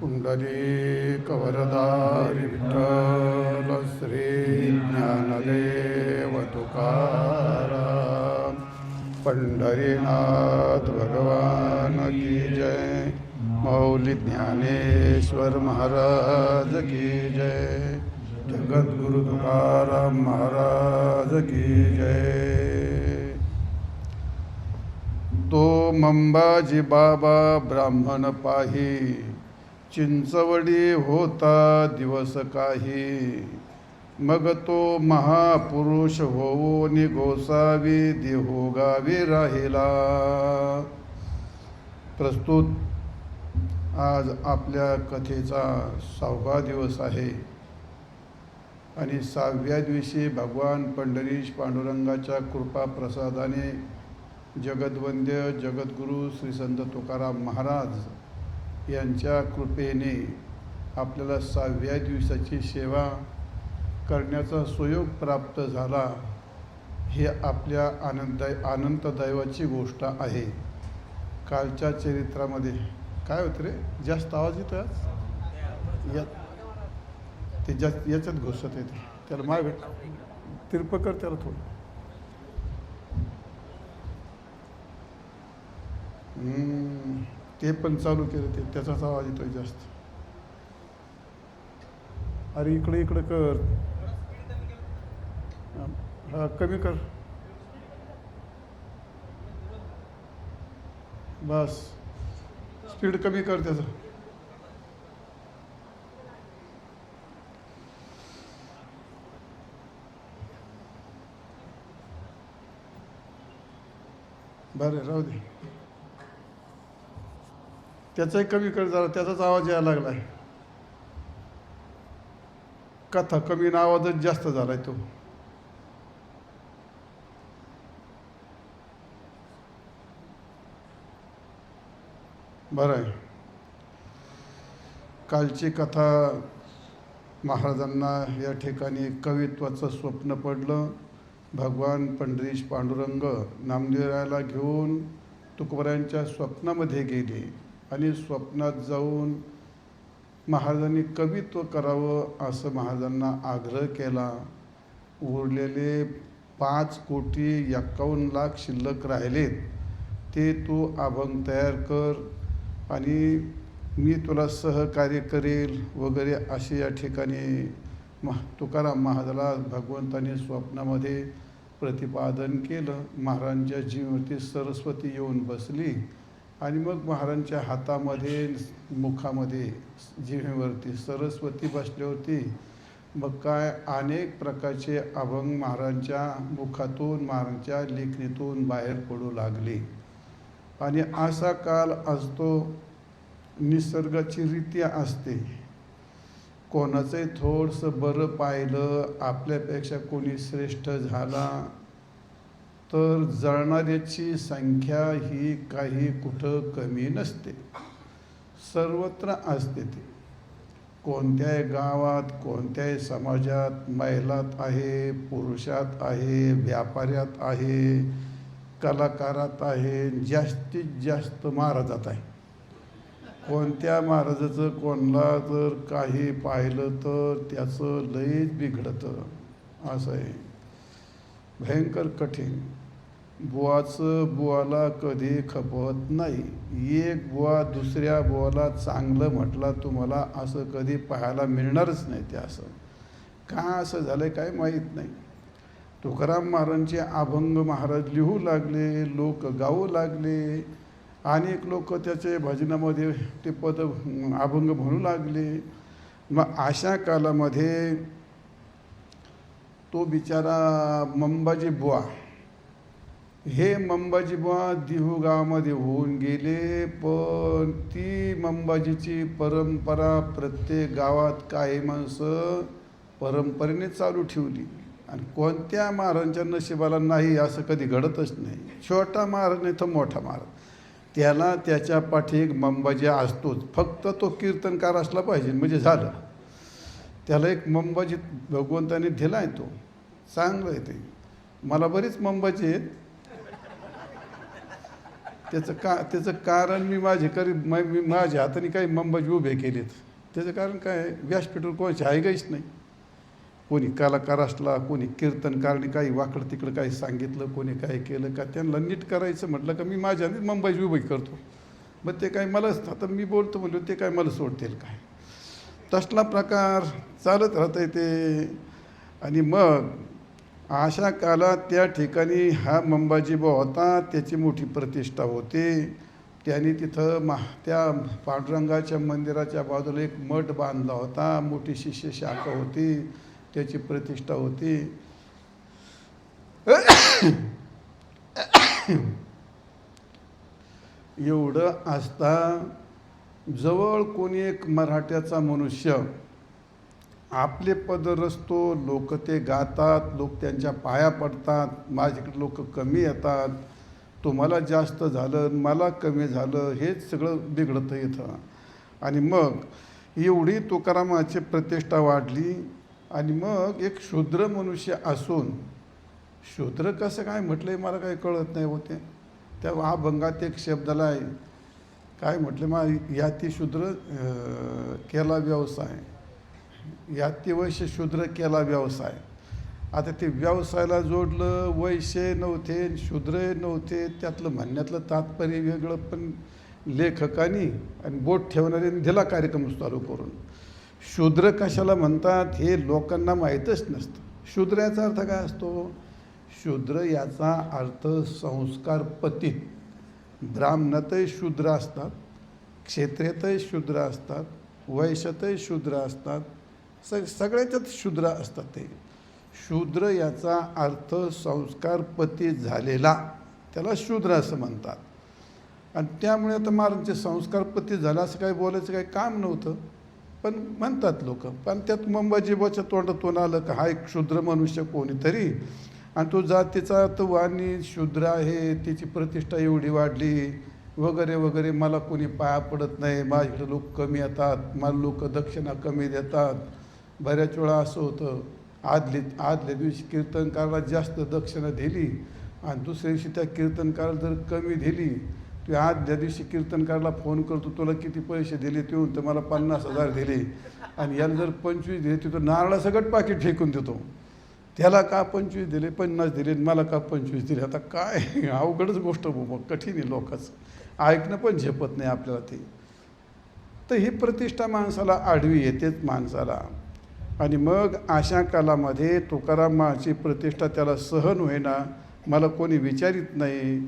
पुंडलिक वरदारी विठ्ठल श्री ज्ञानदेव तुकाराम पंढरीनाथ भगवान की जय। मौली ज्ञानेश्वर महाराज की जय। जगद्गुरु तुकाराम महाराज की जय। तो मंबाजी बाबा ब्राह्मण पाही, चिंचवडी होता दिवस काही। मग तो महापुरुष होऊन गोसावी देहोगावी राहिला। प्रस्तुत आज आपल्या कथेचा 6वा दिवस आहे आणि 6व्या दिवशी भगवान पंढरीश पांडुरंगाच्या कृपा प्रसादाने जगद्वंद्य जगद्गुरू श्री संत तुकाराम महाराज यांच्या कृपेने आपल्याला 6व्या दिवसाची सेवा करण्याचा सुयोग प्राप्त झाला। हे आपल्या आनंददैवाची गोष्ट आहे। कालच्या चरित्रामध्ये काय होतं रे, जास्त आवाज येतो आज ते जास्त याच्यात घुसत येते, त्याला माय भेट तिरप कर त्याला थोडं। ते पण चालू केलं ते, त्याचाच आवाज येतोय जास्त। अरे इकडे इकडे कर, हा कमी कर बस, स्पीड कमी कर त्याचं। बरं राहू दे, त्याचाही कमी कर जरा, त्याचाच आवाज यायला लागलाय। कथा कमी ना आवाजच जास्त झालाय तो। बरं आहे। कालची कथा, महाराजांना या ठिकाणी कवित्वाचं स्वप्न पडलं। भगवान पंढरीश पांडुरंग नामदेवरायाला घेऊन तुकोबरायांच्या स्वप्नामध्ये गेले आणि स्वप्नात जाऊन महाराजांनी कवित्व करावं असं महाराजांना आग्रह केला। उरलेले 5,51,00,000 शिल्लक राहिलेत, ते तू अभंग तयार कर आणि मी तुला सहकार्य करेल वगैरे असे या ठिकाणी तुकाराम महाराजाला भगवंताने स्वप्नामध्ये प्रतिपादन केलं। महाराजांच्या जीवावरती सरस्वती येऊन बसली आणि मग महाराजांच्या हातामध्ये मुखामध्ये जिव्हेवरती सरस्वती बसली होती। मग काय अनेक प्रकारचे अभंग महाराजांच्या मुखातून महाराजांच्या लेखणीतून बाहेर पडू लागले आणि असा काल असतो, निसर्गाची रीती असते. कोणाचंही थोडंसं बरं पाहिलं, आपल्यापेक्षा कोणी श्रेष्ठ झाला तर जळणाऱ्याची संख्या ही काही कुठं कमी नसते, सर्वत्र असते. ती कोणत्याही गावात, कोणत्याही समाजात, महिलात आहे, पुरुषात आहे, व्यापाऱ्यात आहे, कलाकारात आहे, जास्तीत जास्त महाराजात आहे. कोणत्या महाराजाचं कोणाला जर काही पाहिलं तर त्याचं लयच बिघडतं. असं आहे, भयंकर कठीण. बुवाला कधी खपत नाही. एक बुवा दुसऱ्या बुवाला चांगलं म्हटलं तुम्हाला असं कधी पाहायला मिळणारच नाही. ते असं का असं झालं काय माहीत नाही. तुकाराम महाराजांचे अभंग महाराज लिहू लागले, लोक गाऊ लागले, अनेक लोक त्याचे भजनामध्ये ते पद अभंग म्हणू लागले. मग अशा कालामध्ये तो बिचारा मंबाजी बुवा, हे मंबाजी बुवा देहू गावामध्ये होऊन गेले. पण ती मंबाजीची परंपरा प्रत्येक गावात काही माणसं परंपरेने चालू ठेवली. आणि कोणत्या महाराजांच्या नशिबाला नाही असं कधी घडतच नाही. छोटा महाराज नाही तर मोठा महाराज, त्याला त्याच्या पाठी एक मंबाजी असतोच. फक्त तो कीर्तनकार असला पाहिजे म्हणजे झालं. त्याला एक मंबाजी भगवंताने दिला आहे, तो चांगलं आहे. ते मला बरीच मंबाजी आहेत. त्याचं कारण मी माझ्या हाताने काही मंबाजी उभे केलेत. त्याचं कारण काय, व्यासपीठावर कोणाची ऐकायच नाही. कोणी कलाकार असला, कोणी कीर्तनकारने काही वाकडं तिकडं काही सांगितलं, कोणी काय केलं का त्यांना नीट करायचं म्हटलं का मी माझ्या मंबाजी उभी करतो. मग ते काय मला आता मी बोलतो म्हणलं ते काय मला सोडतील काय, तसला प्रकार चालत राहतं ते. आणि मग अशा काळात त्या ठिकाणी हा मंबाजी बुवा होता, त्याची मोठी प्रतिष्ठा होते. त्याने तिथं त्या पांडुरंगाच्या मंदिराच्या बाजूला एक मठ बांधला होता, मोठी शिष्य शाखा होती, त्याची प्रतिष्ठा होती. एवढं असता जवळ कोणी एक मराठ्याचा मनुष्य आपले पद रचतो, लोक ते गातात, लोक त्यांच्या पाया पडतात. माझ्याकडे लोक कमी येतात, तुम्हाला जास्त झालं मला कमी झालं, हेच सगळं बिघडतं इथं. आणि मग एवढी तुकारामाची प्रतिष्ठा वाढली. आणि मग एक शूद्र मनुष्य असून, शूद्र कसं काय म्हटलंय मला काही कळत नाही होते. त्या अभंगात एक शब्दाला आहे काय म्हटलं, मग याती शूद्र केला व्यवसाय, याती वैश्य शूद्र केला व्यवसाय. आता ते व्यवसायाला जोडलं, वैश्य नव्हते शूद्र नव्हते, त्यातलं म्हणण्यातलं तात्पर्य वेगळं. पण लेखकांनी आणि बोट ठेवणाऱ्यांनी दिला कार्यक्रम चालू करून. शूद्र कशाला म्हणतात हे लोकांना माहीतच नसतं. शूद्र याचा अर्थ काय असतो, शूद्र याचा अर्थ संस्कार पतित. ब्राह्मणातही शूद्र असतात, क्षत्रियातही शूद्र असतात, वैश्यातही शूद्र असतात, सगळ्याच्यात शूद्र असतात. ते शूद्र याचा अर्थ संस्कार पतित झालेला, त्याला शूद्र असं म्हणतात. आणि त्यामुळे आता महाराजांचे संस्कार पतित झाला असं काही बोलायचं काही काम नव्हतं, पण म्हणतात लोक. पण त्यात मंबाजीबाच्या तोंडातून आलं का हा एक शूद्र मनुष्य कोणीतरी, आणि तो जातीचा तो वाणी शूद्र आहे, त्याची प्रतिष्ठा एवढी वाढली वगैरे वगैरे, मला कोणी पाया पडत नाही, माझ्याकडे लोक कमी येतात, मला लोक दक्षिणा कमी देतात. बऱ्याच वेळा असं होतं, आदल्या दिवशी कीर्तनकाराला जास्त दक्षिणा दिली आणि दुसऱ्या दिवशी त्या कीर्तनकाराला जर कमी दिली, तू आदल्या दिवशी कीर्तनकाराला फोन करतो, तुला किती पैसे दिले, ते तर मला 50,000 दिले, आणि याला जर 25 दिले तर नारळासकट पाकिट फेकून देतो. त्याला का 25 दिले, 50 दिले, मला का 25 दिले. आता काय अवघडच गोष्ट, कठीण आहे लोकांचं, ऐकणं पण झेपत नाही आपल्याला ते. तर ही प्रतिष्ठा माणसाला आडवी येतेच माणसाला. आणि मग अशा कालामध्ये तुकारामाची प्रतिष्ठा त्याला सहन होईना. मला कोणी विचारित नाही.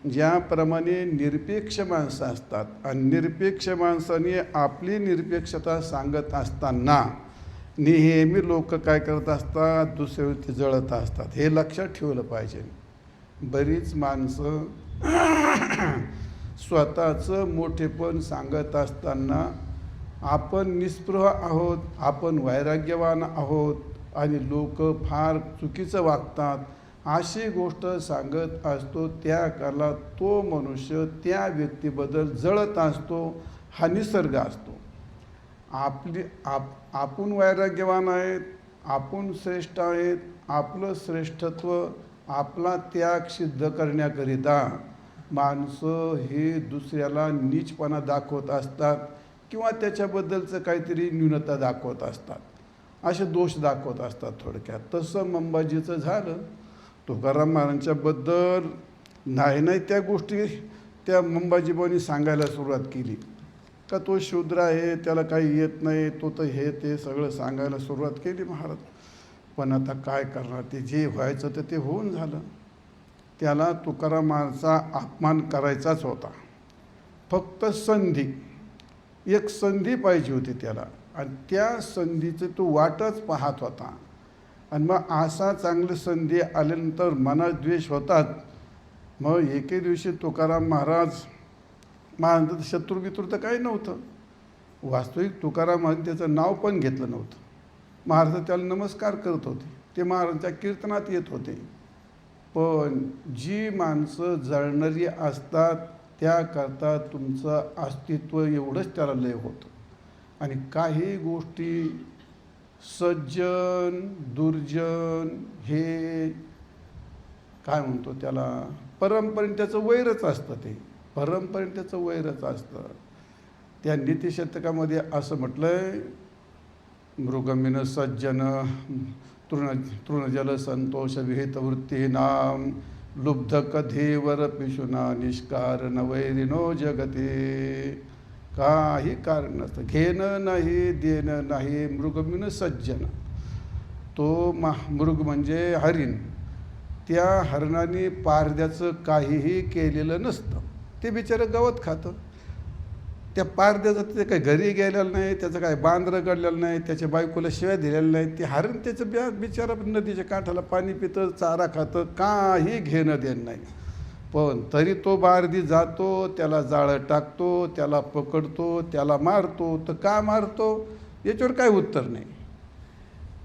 ज्याप्रमाणे निरपेक्ष माणसं असतात, आणि निरपेक्ष माणसाने आपली निरपेक्षता सांगत असताना नेहमी लोक काय करत असतात, दुसऱ्यावरती जळत असतात. हे लक्षात ठेवलं पाहिजे. बरीच माणसं स्वतःचं मोठेपण सांगत असताना आपण निस्पृह आहोत, आपण वैराग्यवान आहोत आणि लोक फार चुकीचं वागतात अशी गोष्ट सांगत असतो, त्या काळात तो मनुष्य त्या व्यक्तीबद्दल जळत असतो. हा निसर्ग असतो. आपण वैराग्यवान आहेत, आपण श्रेष्ठ आहेत. आपलं श्रेष्ठत्व, आपला त्याग सिद्ध करण्याकरिता माणसं हे दुसऱ्याला नीचपणा दाखवत असतात किंवा त्याच्याबद्दलचं काहीतरी न्यूनता दाखवत असतात, असे दोष दाखवत असतात थोडक्यात. तसं मंबाजीचं झालं. तुकाराम महाराजांच्याबद्दल नाही त्या गोष्टी त्या मंबाजीबाईंनी सांगायला सुरुवात केली का तो शूद्र आहे, त्याला काही येत नाही, तो तर हे ते सगळं सांगायला सुरुवात केली महाराज. पण आता काय करणार, ते जे व्हायचं तर ते होऊन झालं. त्याला तुकाराम महाराजांचा अपमान करायचाच होता. फक्त संधी, एक संधी पाहिजे होती त्याला, आणि त्या संधीचं तो वाटच पाहत होता. आणि मग असा चांगली संधी आल्यानंतर मनात द्वेष होतात. मग एके दिवशी तुकाराम महाराजांचं शत्रुमित्र तर काही नव्हतं. वास्तविक तुकाराम महाराज त्याचं नाव पण घेतलं नव्हतं. महाराज त्याला नमस्कार करत होते, ते महाराजांच्या कीर्तनात येत होते. पण जी माणसं जळणारी असतात त्याकरता तुमचं अस्तित्व एवढंच त्याला लय होतं. आणि काही गोष्टी सज्जन दुर्जन हे काय म्हणतो त्याला, परंपरेने त्याचं वैरच असतं. ते परंपरेने त्याचं वैरच असतं. त्या नीतिशतकामध्ये असं म्हटलंय, मृगमिन सज्जन तृणजल संतोष विहित वृत्तीनाम लुब्ध कधीवर पिशुना निष्कारण वैरिनो जगते. काही कारण नसतं, घेणं नाही देणं नाही. मृगमिन सज्जन, तो मृग म्हणजे हरिण. त्या हरणाने पारद्याचं काहीही केलेलं नसतं, ते बिचारं गवत खातं. त्या पारद्याचं ते काही घरी गेलेलं नाही, त्याचं काही बांधरं गडलेलं नाही, त्याच्या बायकोला शिव्या दिलेल्या नाही. ते हरण त्याचं बिचारा नदीच्या काठाला पाणी पितं, चारा खातं, काही घेणं देणं नाही. पण तरी तो बारदी जातो, त्याला जाळं टाकतो, त्याला पकडतो, त्याला मारतो. तर का मारतो याच्यावर काही उत्तर नाही.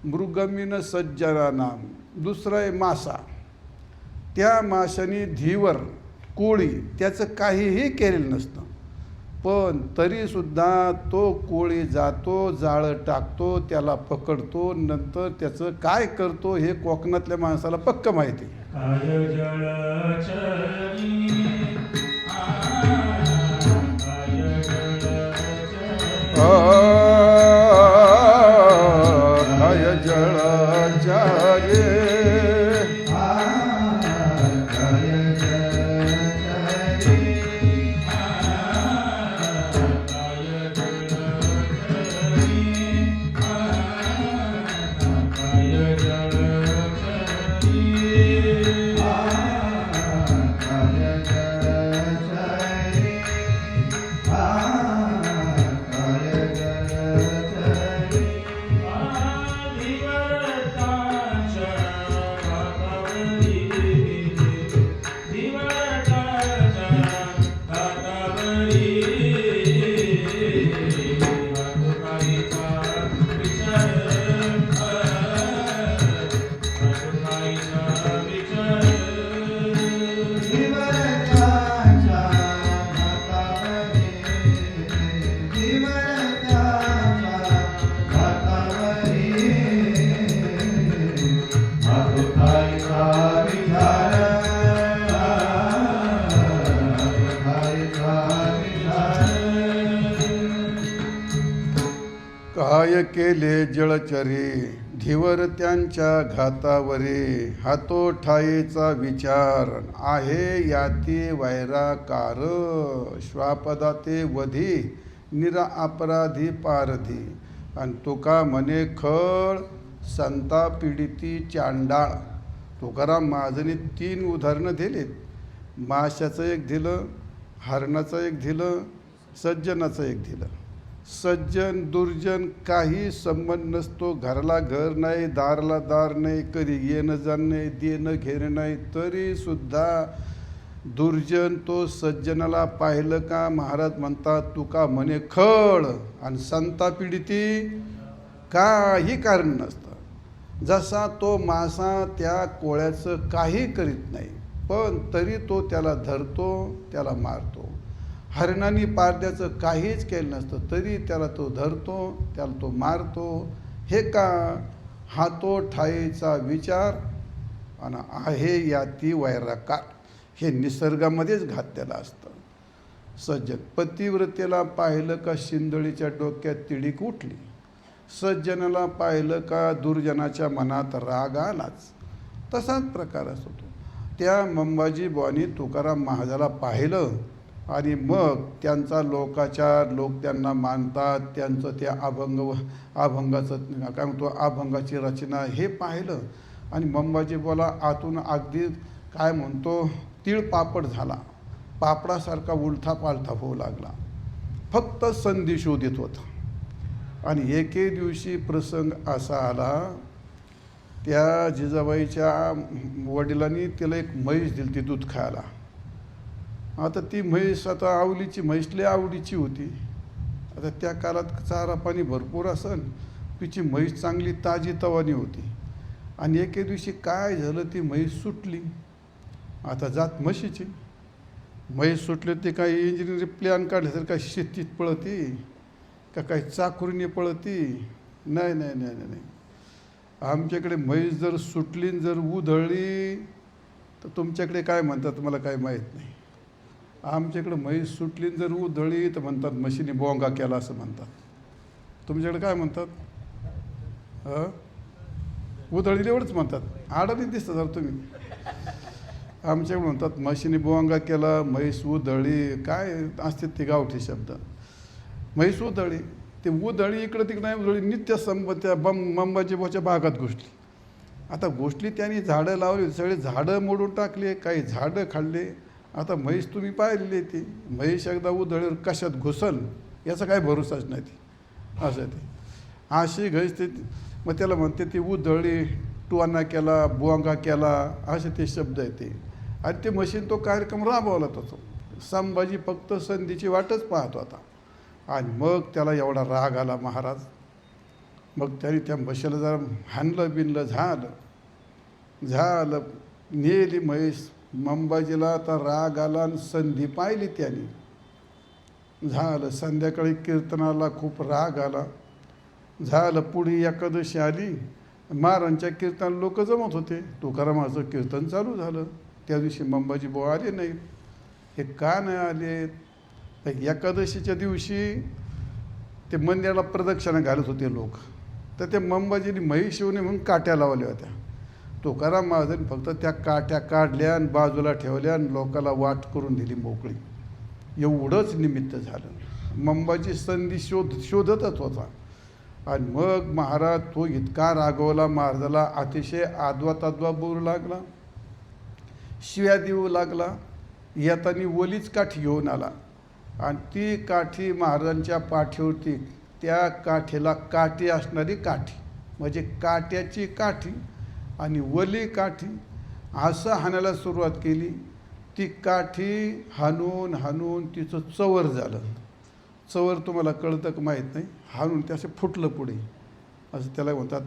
मृगमिन सज्जनानाम. दुसरं आहे मासा. त्या माशाने धीवर कोळी त्याचं काहीही केलेलं नसतं, पण तरीसुद्धा तो कोळी जातो, जाळं टाकतो, त्याला पकडतो, नंतर त्याचं काय करतो हे कोकणातल्या माणसाला पक्क माहिती आहे. काय केले जळचरे धीवर त्यांच्या घातावरे, हातो ठाईचा विचार आहे याती वैराकार. श्वापदाते वधी निरा अपराधी पारधी. आणि तुका म्हणे खळ संता पीडिती चांडाळ. तुकाराम महाराजांनी 3 उदाहरणं दिलीत. माशाचं एक दिलं, हरणाचं एक दिलं, सज्जनाचं एक दिलं. सज्जन दुर्जन काही संबंध नसतो, घराला घर नाही, दाराला दार नाही, कधी येणं जाणं नाही, देणं घेणं नाही, तरीसुद्धा दुर्जन तो सज्जनाला पाहिलं का महाराज म्हणतात तुका म्हणे खळ, आणि संता पीडिती काही कारण नसतं. जसा तो मासा त्या कोळ्याचं काही करीत नाही, पण तरी तो त्याला धरतो, त्याला मारतो. हरणाने पारद्याचं काहीच केलं नसतं, तरी त्याला तो धरतो, त्याला तो मारतो. हे का? हा तो ठाईचा विचार आणि आहे या ती वैराकार. हे निसर्गामध्येच घातलेलं असतं. सज्जन पतिव्रतेला पाहिलं का शिंदळीच्या डोक्यात तिडीक उठली, सज्जनाला पाहिलं का दुर्जनाच्या मनात राग आलाच. तसाच प्रकार असतो. त्या मंबाजी बुवांनी तुकाराम महाराजाला पाहिलं आणि मग त्यांचा लोकाचार, लोक त्यांना मानतात, त्यांचं त्या अभंगाचं काय म्हणतो अभंगाची रचना हे पाहिलं आणि मंबाजी बुवाला आतून अगदी काय म्हणतो तीळपापड झाला, पापडासारखा उलथा पालथा होऊ लागला. फक्त संधी शोधित होता. आणि एके दिवशी प्रसंग असा आला, त्या जिजाबाईच्या वडिलांनी तिला एक म्हैस दिली ती दूध खायला. आता ती म्हैस आता आवलीची म्हैस लय आवडीची होती. आता त्या काळात चारा पाणी भरपूर असन, तिची म्हैस चांगली ताजी तवानी होती. आणि एके दिवशी काय झालं, ती म्हैस सुटली. आता जात म्हशीची म्हैस सुटली, ती काही इंजिनिअरिंग प्लॅन काढले तर काय शेतीत पळती का काही चाकुरीने पळती? नाही नाही नाही नाही. आमच्याकडे म्हैस जर सुटली जर उधळली तर तुमच्याकडे काय म्हणतात मला काही माहीत नाही. आमच्याकडे म्हैस सुटली जर उधळली तर म्हणतात म्हशीने बोंगा केला असं म्हणतात. तुमच्याकडे काय म्हणतात? उधळली एवढंच म्हणतात, आडाने दिसतं जर तुम्ही. आमच्याकडे म्हणतात म्हशीने बोंगा केला, म्हैस उधळली, काय असते ते गावठी शब्द. म्हैस उधळली, ते उधळी इकडं तिकडं नाही उधळी, नित्य त्या मंबाजी बुवाच्या भागात घुसली. आता घुसली, त्यांनी झाडं लावली, सगळे झाडं मोडून टाकले, काही झाडं खाल्ले. आता म्हैस तुम्ही पाहिलेली ती म्हैस एकदा उधळीवर कशात घुसल याचा काय भरोसाच नाही. ती असं ते अशी घैस ते मग त्याला म्हणते ती उधळी, टुवाना केला, बुवांगा केला, असे ते शब्द आहे ते. आणि ते म्हशीन तो कार्यक्रम राबवला तो. संभाजी फक्त संधीची वाटच पाहत होता. आणि मग त्याला एवढा राग आला महाराज. मग त्याने त्या म्हशीला जरा हाणलं बिनलं, झालं नेली म्हैस. मंबाजीला आता राग आला आणि संधी पाहिली त्याने. झालं संध्याकाळी कीर्तनाला खूप राग आला. झालं पुढे एकादशी आली, महाराजांच्या कीर्तनाला लोक जमत होते. तुकारामाचं कीर्तन चालू झालं. त्या दिवशी मंबाजी बुवा आले नाहीत. हे का नाही आले? तर एकादशीच्या दिवशी ते मंदिराला प्रदक्षिणा घालत होते लोक, तर ते मंबाजीने म्हैस येऊ नये म्हणून काट्या लावल्या होत्या. तुकाराम महाराजांनी फक्त त्या काट्या काढल्या आणि बाजूला ठेवल्या आणि लोकाला वाट करून दिली मोकळी. एवढंच निमित्त झालं. मंबाजी संधी शोधतच होता. आणि मग महाराज तो इतका रागवला महाराजाला, अतिशय आदवा बोलू लागला, शिव्या देऊ लागला. येताना ओलीच काठी घेऊन आला आणि ती काठी महाराजांच्या पाठीवरती, त्या काठीला काठी असणारी काठी म्हणजे काट्याची काठी आणि वली काठी असं हाणायला सुरुवात केली. ती काठी हाणून तिचं चवर झालं. चवर तुम्हाला कळतं का माहीत नाही, हाणून ते असं फुटलं पुढे, असं त्याला म्हणतात.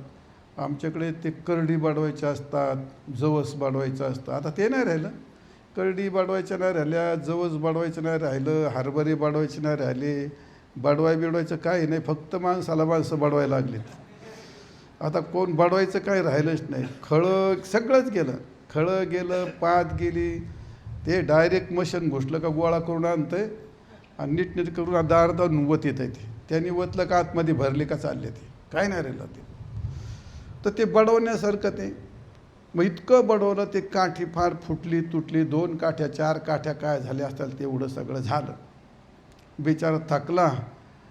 आमच्याकडे ते करडी बाडवायच्या असतात, जवस बाडवायचं असतं. आता ते नाही राहिलं. करडी बाडवायच्या नाही राहिल्या, जवस बाडवायचं नाही राहिलं, हरभरे बाडवायचे नाही राहिले. बिडवायचं काही नाही, फक्त माणसं बाडवायला लागलेत. आता कोण बाडवायचं काही राहिलंच नाही. खळं सगळंच गेलं, खळं गेलं, पात गेली. ते डायरेक्ट मशीन घुसलं का गोळा करून आणतं आणि नीट करून दार वत येत आहे. त्यांनी वतलं का आतमध्ये भरले का चालले, ते काय नाही राहिलं ते. तर ते बडवण्यासारखं ते मग इतकं बडवलं, ते काठी फार फुटली तुटली, 2 काठ्या 4 काठ्या काय झाल्या असतील तेवढं सगळं झालं. बिचारा थकला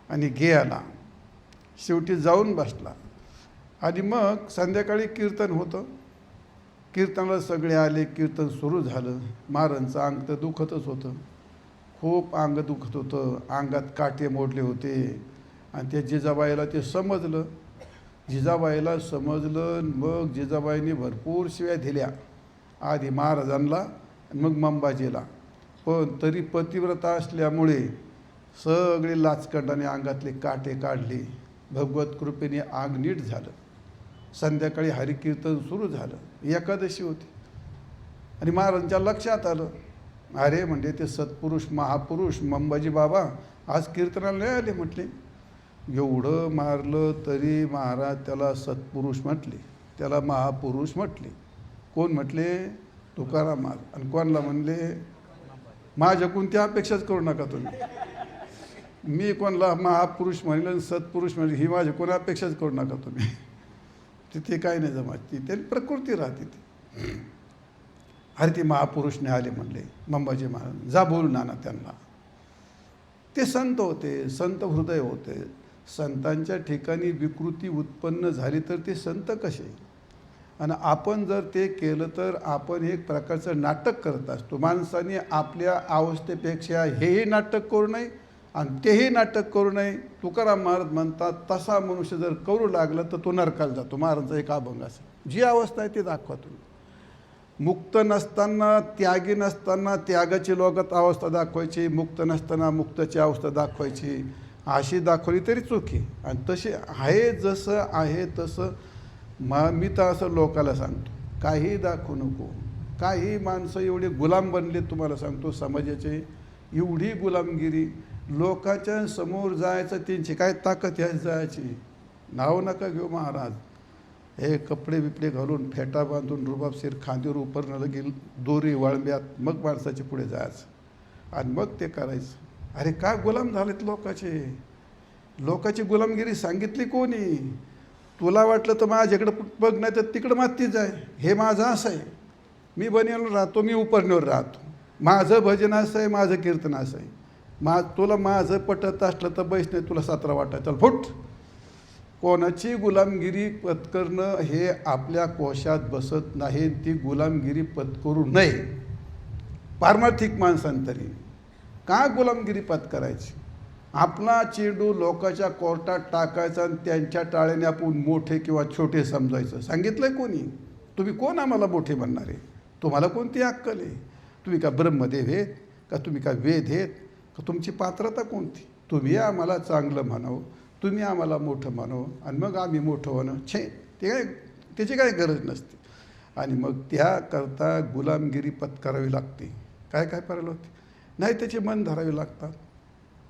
आणि गेला. शेवटी जाऊन बसला. आणि मग संध्याकाळी कीर्तन होतं. कीर्तनाला सगळे आले, कीर्तन सुरू झालं. महाराजांचं अंग तर दुखतच होतं, खूप अंग दुखत होतं, अंगात काटे मोडले होते. आणि त्या जिजाबाईला ते समजलं. जिजाबाईला समजलं, मग जिजाबाईंनी भरपूर शिव्या दिल्या, आधी महाराजांना मग मंबाजीला. पण तरी पतिव्रता असल्यामुळे सगळे लाचखंडाने अंगातले काटे काढले. भगवत कृपेने आग नीट झालं. संध्याकाळी हरिकीर्तन सुरू झालं. एकादशी होती आणि महाराजांच्या लक्षात आलं, अरे म्हणजे ते सत्पुरुष महापुरुष मंबाजी बाबा आज कीर्तनाला नाही आले. म्हटले एवढं मारलं तरी महाराज त्याला सत्पुरुष म्हटले, त्याला महापुरुष म्हटले. कोण म्हटले? तुकाराम महाराज. आणि कोणाला म्हणले? माझ्या कोणत्या अपेक्षाच करू नका तुम्ही. मी कोणाला महापुरुष म्हणलं आणि सत्पुरुष म्हणले ही माझ्या कोणा अपेक्षाच करू नका तुम्ही. तिथे काही नाही जमात, तिथे प्रकृती राहते ती. अरे ते महापुरुषने आले म्हणले मंबाजी महाराज, जा बोलून आणा त्यांना. ते संत होते, संत हृदय होते. संतांच्या ठिकाणी विकृती उत्पन्न झाली तर ते संत कसे? आणि आपण जर ते केलं तर आपण एक प्रकारचं नाटक करत असतो. माणसाने आपल्या अवस्थेपेक्षा हेही नाटक करू नये आणि तेही नाटक करू नये. तुकाराम महाराज म्हणतात तसा मनुष्य जर करू लागला तर तो नरकाला जातो. महाराजांचा एक अभंग असेल. जी अवस्था आहे ती दाखवा तुम्ही. मुक्त नसताना, त्यागी नसताना त्यागाची लोकात अवस्था दाखवायची, मुक्त नसताना मुक्ताची अवस्था दाखवायची. अशी दाखवली तरी चुकी. आणि तशी आहे जसं आहे तसं मी तर असं लोकाला सांगतो, काही दाखवू नको. काही माणसं एवढे गुलाम बनले तुम्हाला सांगतो समाजाचे, एवढी गुलामगिरी. लोकांच्या समोर जायचं त्यांची काय ताकद आहे जायची. नाव नका घेऊ महाराज. हे कपडे बिपडे घालून फेटा बांधून रुबाबशीर खांद्यावर उपरणं लगेल दोरी वाळंब्यात मग माणसाचे पुढे जायचं आणि मग ते करायचं. अरे काय गुलाम झालेत लोकाचे. लोकाची गुलामगिरी सांगितली कोणी? तुला वाटलं तर माझ्याकडं बघ नाही तर तिकडं माती जाय. हे माझं असं आहे, मी बनियाला राहतो, मी उपरणीवर राहतो, माझं भजन असं आहे, माझं कीर्तन असं आहे. तुला माझं पटत असलं तर बैस, नाही तुला 17 वाटा चल फुट. कोणाची गुलामगिरी पत्करणं हे आपल्या कोशात बसत नाही. ती गुलामगिरी पत्करू नये. पारमार्थिक माणसांतरी का गुलामगिरी पत्करायची? आपला चेंडू लोकांच्या कोर्टात टाकायचा आणि त्यांच्या टाळ्याने आपण मोठे किंवा छोटे समजायचं. सांगितलंय कोणी? तुम्ही कोण आम्हाला मोठे म्हणणार आहे? तुम्हाला कोणती अक्कल आहे? तुम्ही का ब्रह्मदेव आहेत का? तुम्ही का वेद आहेत का? तुमची पात्रता कोणती? तुम्ही आम्हाला चांगलं म्हणावं, तुम्ही आम्हाला मोठं म्हणावं आणि मग आम्ही मोठं होणं छे ते काय, त्याची काही गरज नसते. आणि मग त्याकरता गुलामगिरी पत्करावी लागते. काय काय करायला होते? नाही त्याचे मन धरावे लागतात,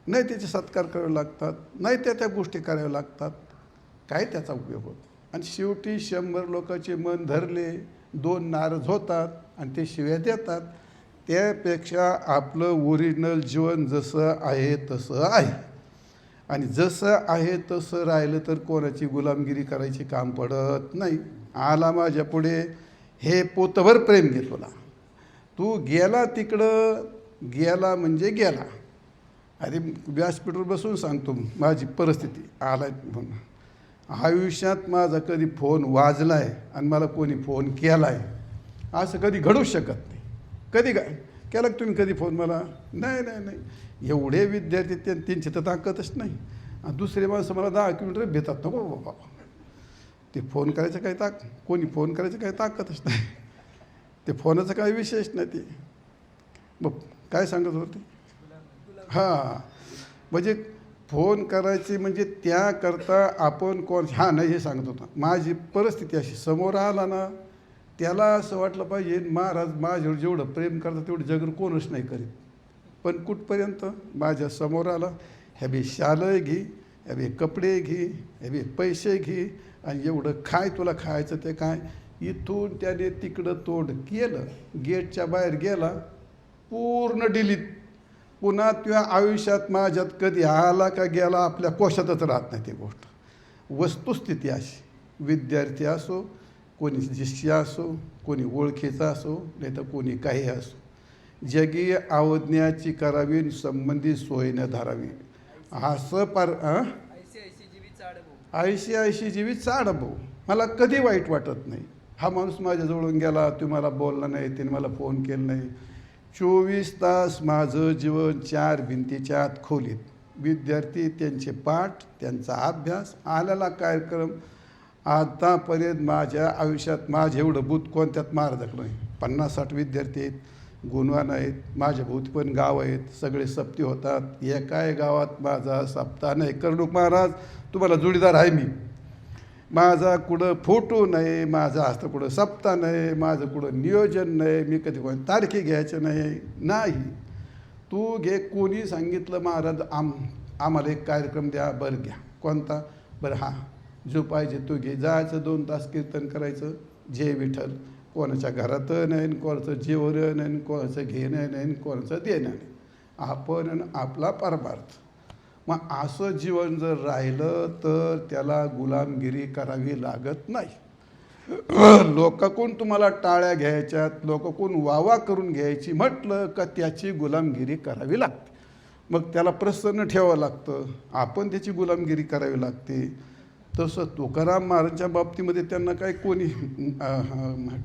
नाही त्याचे सत्कार करावे लागतात, नाही त्या गोष्टी कराव्या लागतात. काय त्याचा उपयोग होतो? आणि शेवटी 100 लोकांचे मन धरले, 2 नाराज होतात आणि ते शिव्या देतात. त्यापेक्षा आपलं ओरिजिनल जीवन जसं आहे तसं आहे. आणि जसं आहे तसं राहिलं तर कोणाची गुलामगिरी करायची काम पडत नाही. आला माझ्या पुढे, हे पोतभर प्रेम घे तुला, तू गेला तिकडं, गेला म्हणजे गेला. अरे व्यासपीठावर बसून सांगतो माझी परिस्थिती. आला म्हणून आयुष्यात माझा कधी फोन वाजला आहे आणि मला कोणी फोन केला आहे असं कधी घडूच शकत नाही. कधी काय केला तुम्ही कधी फोन मला? नाही नाही नाही. एवढे विद्यार्थी त्यांची तर ताकदच नाही. आणि दुसरे माणसं मला 10 किलोमीटर भेटतात. नको बाबा, ते फोन करायचं काही कोणी फोन करायचं काही ताकदच नाही. ते फोनाचं काही विशेष नाही. ते मग काय सांगत होते? हां, म्हणजे फोन करायची म्हणजे त्याकरता आपण कोण नाही हे सांगत होता. माझी परिस्थिती अशी समोर आला ना, त्याला असं वाटलं पाहिजे महाराज माझ्यावर जेवढं प्रेम करतात तेवढं जगर कोणच नाही करीत. पण कुठपर्यंत? माझ्या समोर आला, ह्या बी शालं घे, ह्या बी कपडे घे, ह्या बी पैसे घे आणि एवढं खाय, तुला खायचं ते काय. इथून त्याने तिकडं तोड केलं, गेटच्या बाहेर गेला, पूर्ण डिलीट. पुन्हा तुझ्या आयुष्यात माझ्यात कधी आला का गेला आपल्या कोशातच राहत नाही ती गोष्ट. वस्तुस्थिती अशी. विद्यार्थी असो, कोणी शिष्य असो, कोणी ओळखीचा असो, नाही तर कोणी काही असो, जगी आवडण्याची करावी, संबंधी सोयीनं धरावी. असं पार 80 जीवी चाड भाऊ. मला कधी वाईट वाटत नाही. हा माणूस माझ्याजवळून गेला, तुम्हाला बोलला नाही, त्याने मला फोन केला नाही. 24 तास माझं जीवन 4 भिंतीच्या आत खोलीत. विद्यार्थी, त्यांचे पाठ, त्यांचा अभ्यास, आलेला कार्यक्रम. आतापर्यंत माझ्या आयुष्यात माझं एवढं भूत कोणत्यात महाराजाकडं नाही. 50-60 विद्यार्थी आहेत. गुणवान आहेत. माझ्या भोवती पण गाव आहेत, सगळे सप्ती होतात. एकाही गावात माझा सप्ताह नाही. कर्णूक महाराज तुम्हाला जोडीदार आहे मी. माझा कुठं फोटो नाही, माझा हस्त कुठं सप्ताह नाही, माझं कुठं नियोजन नाही, मी कधी कोणी तारखे घ्यायचं नाही. तू घे. कोणी सांगितलं महाराज आम्हाला एक कार्यक्रम द्या, बरं घ्या. कोणता? बरं हां, जो पाहिजे तो घे. जायचं 2 तास कीर्तन करायचं, जय विठ्ठल. कोणाच्या घरात नाही, कोणाचं जेवण नाही, कोणाचं घेणं नाही, कोणाचं देणं नाही. आपण आणि आपला परमार्थ. मग असं जीवन जर राहिलं तर त्याला गुलामगिरी करावी लागत नाही. लोकांकडून तुम्हाला टाळ्या घ्यायच्यात, लोकांकडून वावा करून घ्यायची म्हटलं का त्याची गुलामगिरी करावी लागते. मग त्याला प्रसन्न ठेवावं लागतं, आपण त्याची गुलामगिरी करावी लागते. तसं तुकाराम महाराजांच्या बाबतीमध्ये त्यांना काय कोणी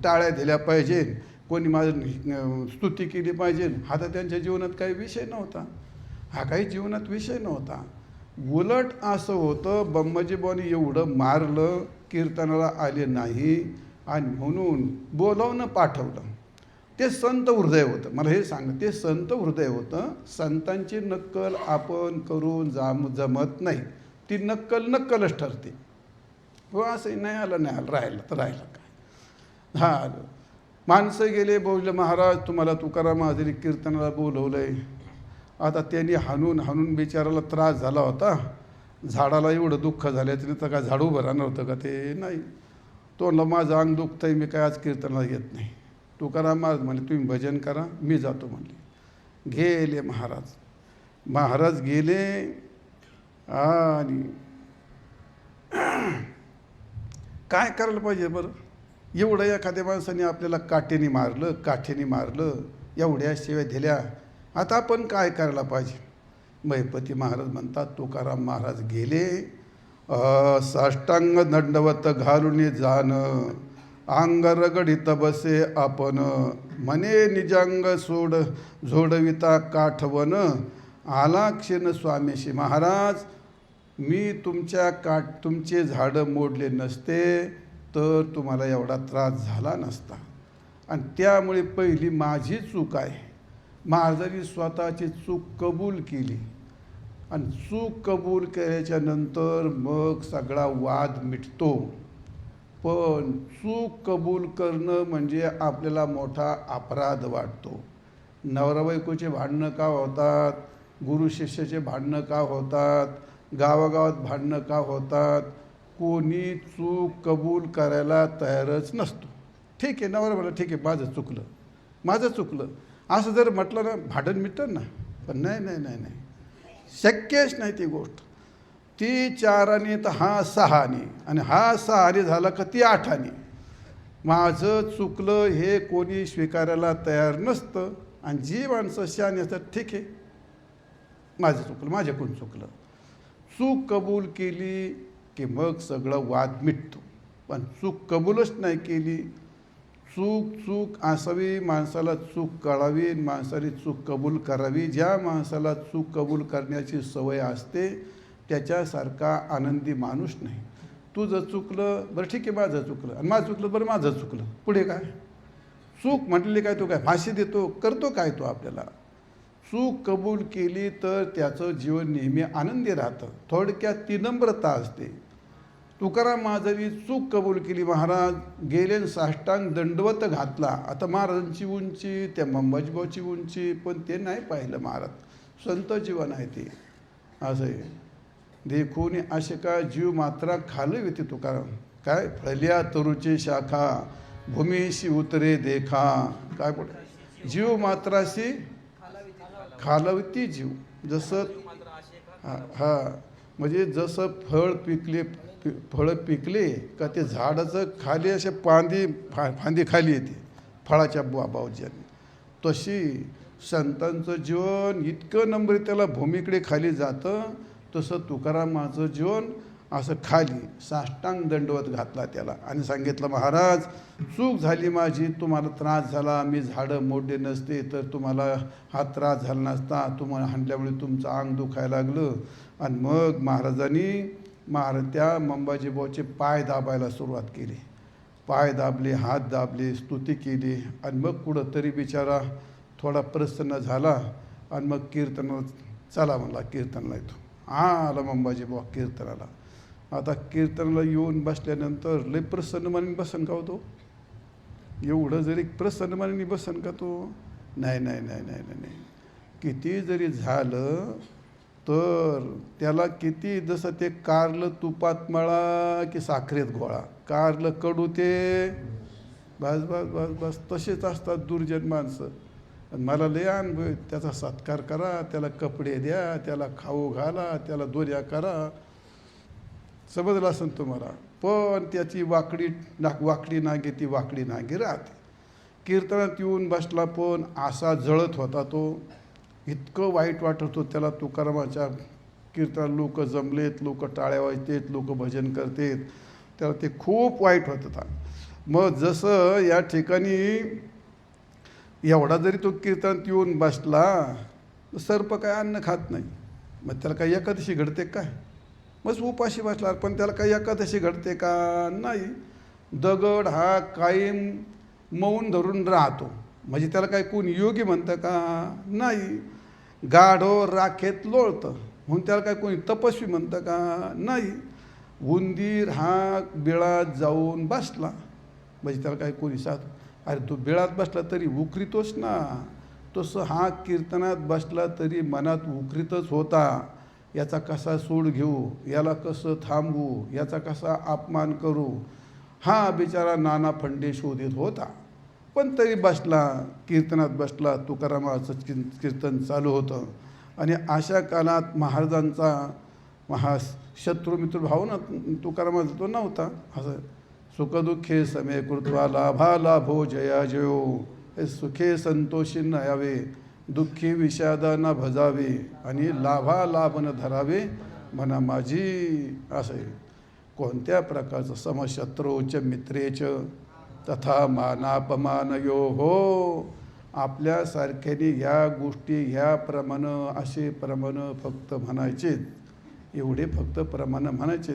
टाळ्या दिल्या पाहिजे, कोणी माझं स्तुती केली पाहिजे, हा तर त्यांच्या जीवनात काही विषय नव्हता. हा काही जीवनात विषय नव्हता. उलट असं होतं, बंबाजीबाने एवढं मारलं, कीर्तनाला आले नाही आणि म्हणून बोलावून पाठवलं. ते संत हृदय होतं. मला हे सांग, ते संत हृदय होतं. संतांची नक्कल आपण करून जमत नाही. ती नक्कलच ठरते. हो, असं नाही आलं राहिलं तर राहिलं काय. हां, माणसं गेले, बोलले महाराज तुम्हाला तुकाराम महाराजांनी कीर्तनाला बोलवलं आहे. आता त्यांनी हाणून बिचाराला त्रास झाला होता. झाडाला एवढं दुःख झाल्याचं तर काय झाड उभं राहणार होतं का? ते नाही. तो म्हणलं माझं अंग दुखतं आहे, मी काय आज कीर्तनाला येत नाही. तुकाराम महाराज म्हणले तुम्ही भजन करा, मी जातो म्हणले. गेले महाराज गेले. आणि काय करायला पाहिजे बरं? एवढं एखाद्या माणसाने आपल्याला काठीने मारलं, एवढ्या शिव्या दिल्या. आता आपण काय करायला पाहिजे? महिपती महाराज म्हणतात तुकाराम महाराज गेले. साष्टांग दंडवत घालून जाण, अंग रगडित बसे आपण, म्हणे निजांग झोडविता काठवन, आला क्षीण स्वामीशी. महाराज मी तुमचे झाडं मोडले नसते तर तुम्हाला एवढा त्रास झाला नसता. आणि त्यामुळे पहिली माझी चूक आहे. महाराजांनी स्वतःची चूक कबूल केली आणि चूक कबूल केल्याच्या नंतर मग सगळा वाद मिटतो. पण चूक कबूल करणं म्हणजे आपल्याला मोठा अपराध वाटतो. नवरा बायकोचे भांडणं का होतात, गुरु शिष्याचे भांडणं का होतात, गावागावात भांडणं का होतात? कोणी चूक कबूल करायला तयारच नसतो. ठीक आहे, नवरा म्हणा ठीक आहे माझं चुकलं असं जर म्हटलं ना, भांडण मिटतं ना. पण नाही, शक्यच नाही ती गोष्ट. ती 4 आणे तर हा 6 आणे, आणि हा 6 आणे झाला का ती 8 आणे. माझं चुकलं हे कोणी स्वीकारायला तयार नसतं. आणि जी माणसं शहाणी असतात, ठीक आहे माझ्याकडून चुकलं. चूक कबूल केली की मग सगळं वाद मिटतो. पण चूक कबूलच नाही केली. चूक असावी, माणसाला चूक कळावी, माणसाने चूक कबूल करावी. ज्या माणसाला चूक कबूल करण्याची सवय असते त्याच्यासारखा आनंदी माणूस नाही. तुझं चुकलं, बरं ठीक आहे माझं चुकलं, आणि माझं चुकलं, बरं माझं चुकलं, पुढे काय? चूक म्हटलेली काय? तो काय फाशी देतो? करतो काय तो आपल्याला? चूक कबूल केली तर त्याचं जीवन नेहमी आनंदी राहतं. थोडक्यात ती नम्रता असते. तुकाराम महाराजांनी चूक कबूल केली. महाराज गेले, साष्टांग दंडवत घातला. आता महाराजांची उंची, त्या अंबाजीबाची उंची, पण ते नाही पाहिलं महाराज. संत जीवन आहे ते. असं आहे. देखून असे का जीव मात्रा खालविते तुकाराम. काय? फळल्या तरुची शाखा, भूमीशी उतरे देखा. काय पुढे? जीव मात्राशी खालवती जीव. जसं म्हणजे जसं फळं पिकले का ते झाडाचं खाली असे फांदी खाली येते फळाच्या बावज्याने. तशी संतांचं जीवन इतकं नम्रतेला भूमीकडे खाली जातं. तसं तुकारामाचं जीवन असं खाली साष्टांग दंडवत घातला त्याला आणि सांगितलं, महाराज चूक झाली माझी, तुम्हाला त्रास झाला, मी झाडं मोडले नसते तर तुम्हाला हा त्रास झाला नसता, तुम्हाला हाणल्यामुळे तुमचं अंग दुखायला लागलं. आणि मग महाराजांनी त्या अंबाजीबाचे पाय दाबायला सुरुवात केली. पाय दाबले, हात दाबले, स्तुती केली. आणि मग कुठंतरी बिचारा थोडा प्रसन्न झाला आणि मग कीर्तनाला चला म्हणला, कीर्तनाला येतो. आला मंबाजी बुवा कीर्तनाला. आता कीर्तनाला येऊन बसल्यानंतर लय प्रसन्न मनाने बसन का होतो? एवढं जरी प्रसन्न मनाने बसन का तो? नाही नाही नाही नाही नाही नाही. किती जरी झालं तर त्याला किती, जसं ते कारलं तुपात मळा की साखरेत गोळा, कारलं कडू ते बस बस बस बस तसेच असतात दुर्जन माणसं. मला लय अनुभव आहे. त्याचा सत्कार करा, त्याला कपडे द्या, त्याला खाऊ घाला, त्याला दोऱ्या करा, समजलं असेल तुम्हाला. पण त्याची वाकडी नागी ती वाकडी नागी राहते. कीर्तनात येऊन बसला पण असा जळत होता तो, इतकं वाईट वाटत होतं त्याला. तुकारामाच्या कीर्तनात लोक जमलेत, लोक टाळ्या वाजतेत, लोक भजन करतेत, त्याला ते खूप वाईट होत होता. मग जसं या ठिकाणी एवढा जरी तो कीर्तनात येऊन बसला, सर्प काय अन्न खात नाही, मग त्याला काही एकादशी घडते काय? मग उपाशी बसला, पण त्याला काही एकादशी घडते का? नाही. दगड हा कायम मौन धरून राहतो, म्हणजे त्याला काय कोणी योगी म्हणतं का? नाही. गाढो राखेत लोळतं म्हणून त्याला काय कोणी तपस्वी म्हणतं का? नाही. उंदीर हा बिळात जाऊन बसला म्हणजे त्याला काय कोणी साथ? अरे तो बिळात बसला तरी उकरीतोच ना. तसं हा कीर्तनात बसला तरी मनात उकरीतच होता. याचा कसा सूड घेऊ, याला कसं थांबवू, याचा कसा अपमान करू, हा बिचारा नाना फंडे शोधित होता. पण तरी बसला, कीर्तनात बसला. तुकारामाचं कीर्तन चालू होतं. आणि अशा काळात महाराजांचा शत्रुमित्र भाव ना तुकारामाचा तो नव्हता. असं सुखदुःखे समे कृत्वा लाभा लाभो जया जयो, हे सुखे संतोषी न यावे, दुःखी विषादा न भजावे, आणि लाभा लाभ न धरावे म्हणा माझी. असं आहे. कोणत्या प्रकारचं समशत्रूच मित्रेच तथा मानापमानयो हो. आपल्यासारख्याने ह्या गोष्टी ह्या प्रमाण असे प्रमाण फक्त म्हणायचे, एवढे फक्त प्रमाण म्हणायचे.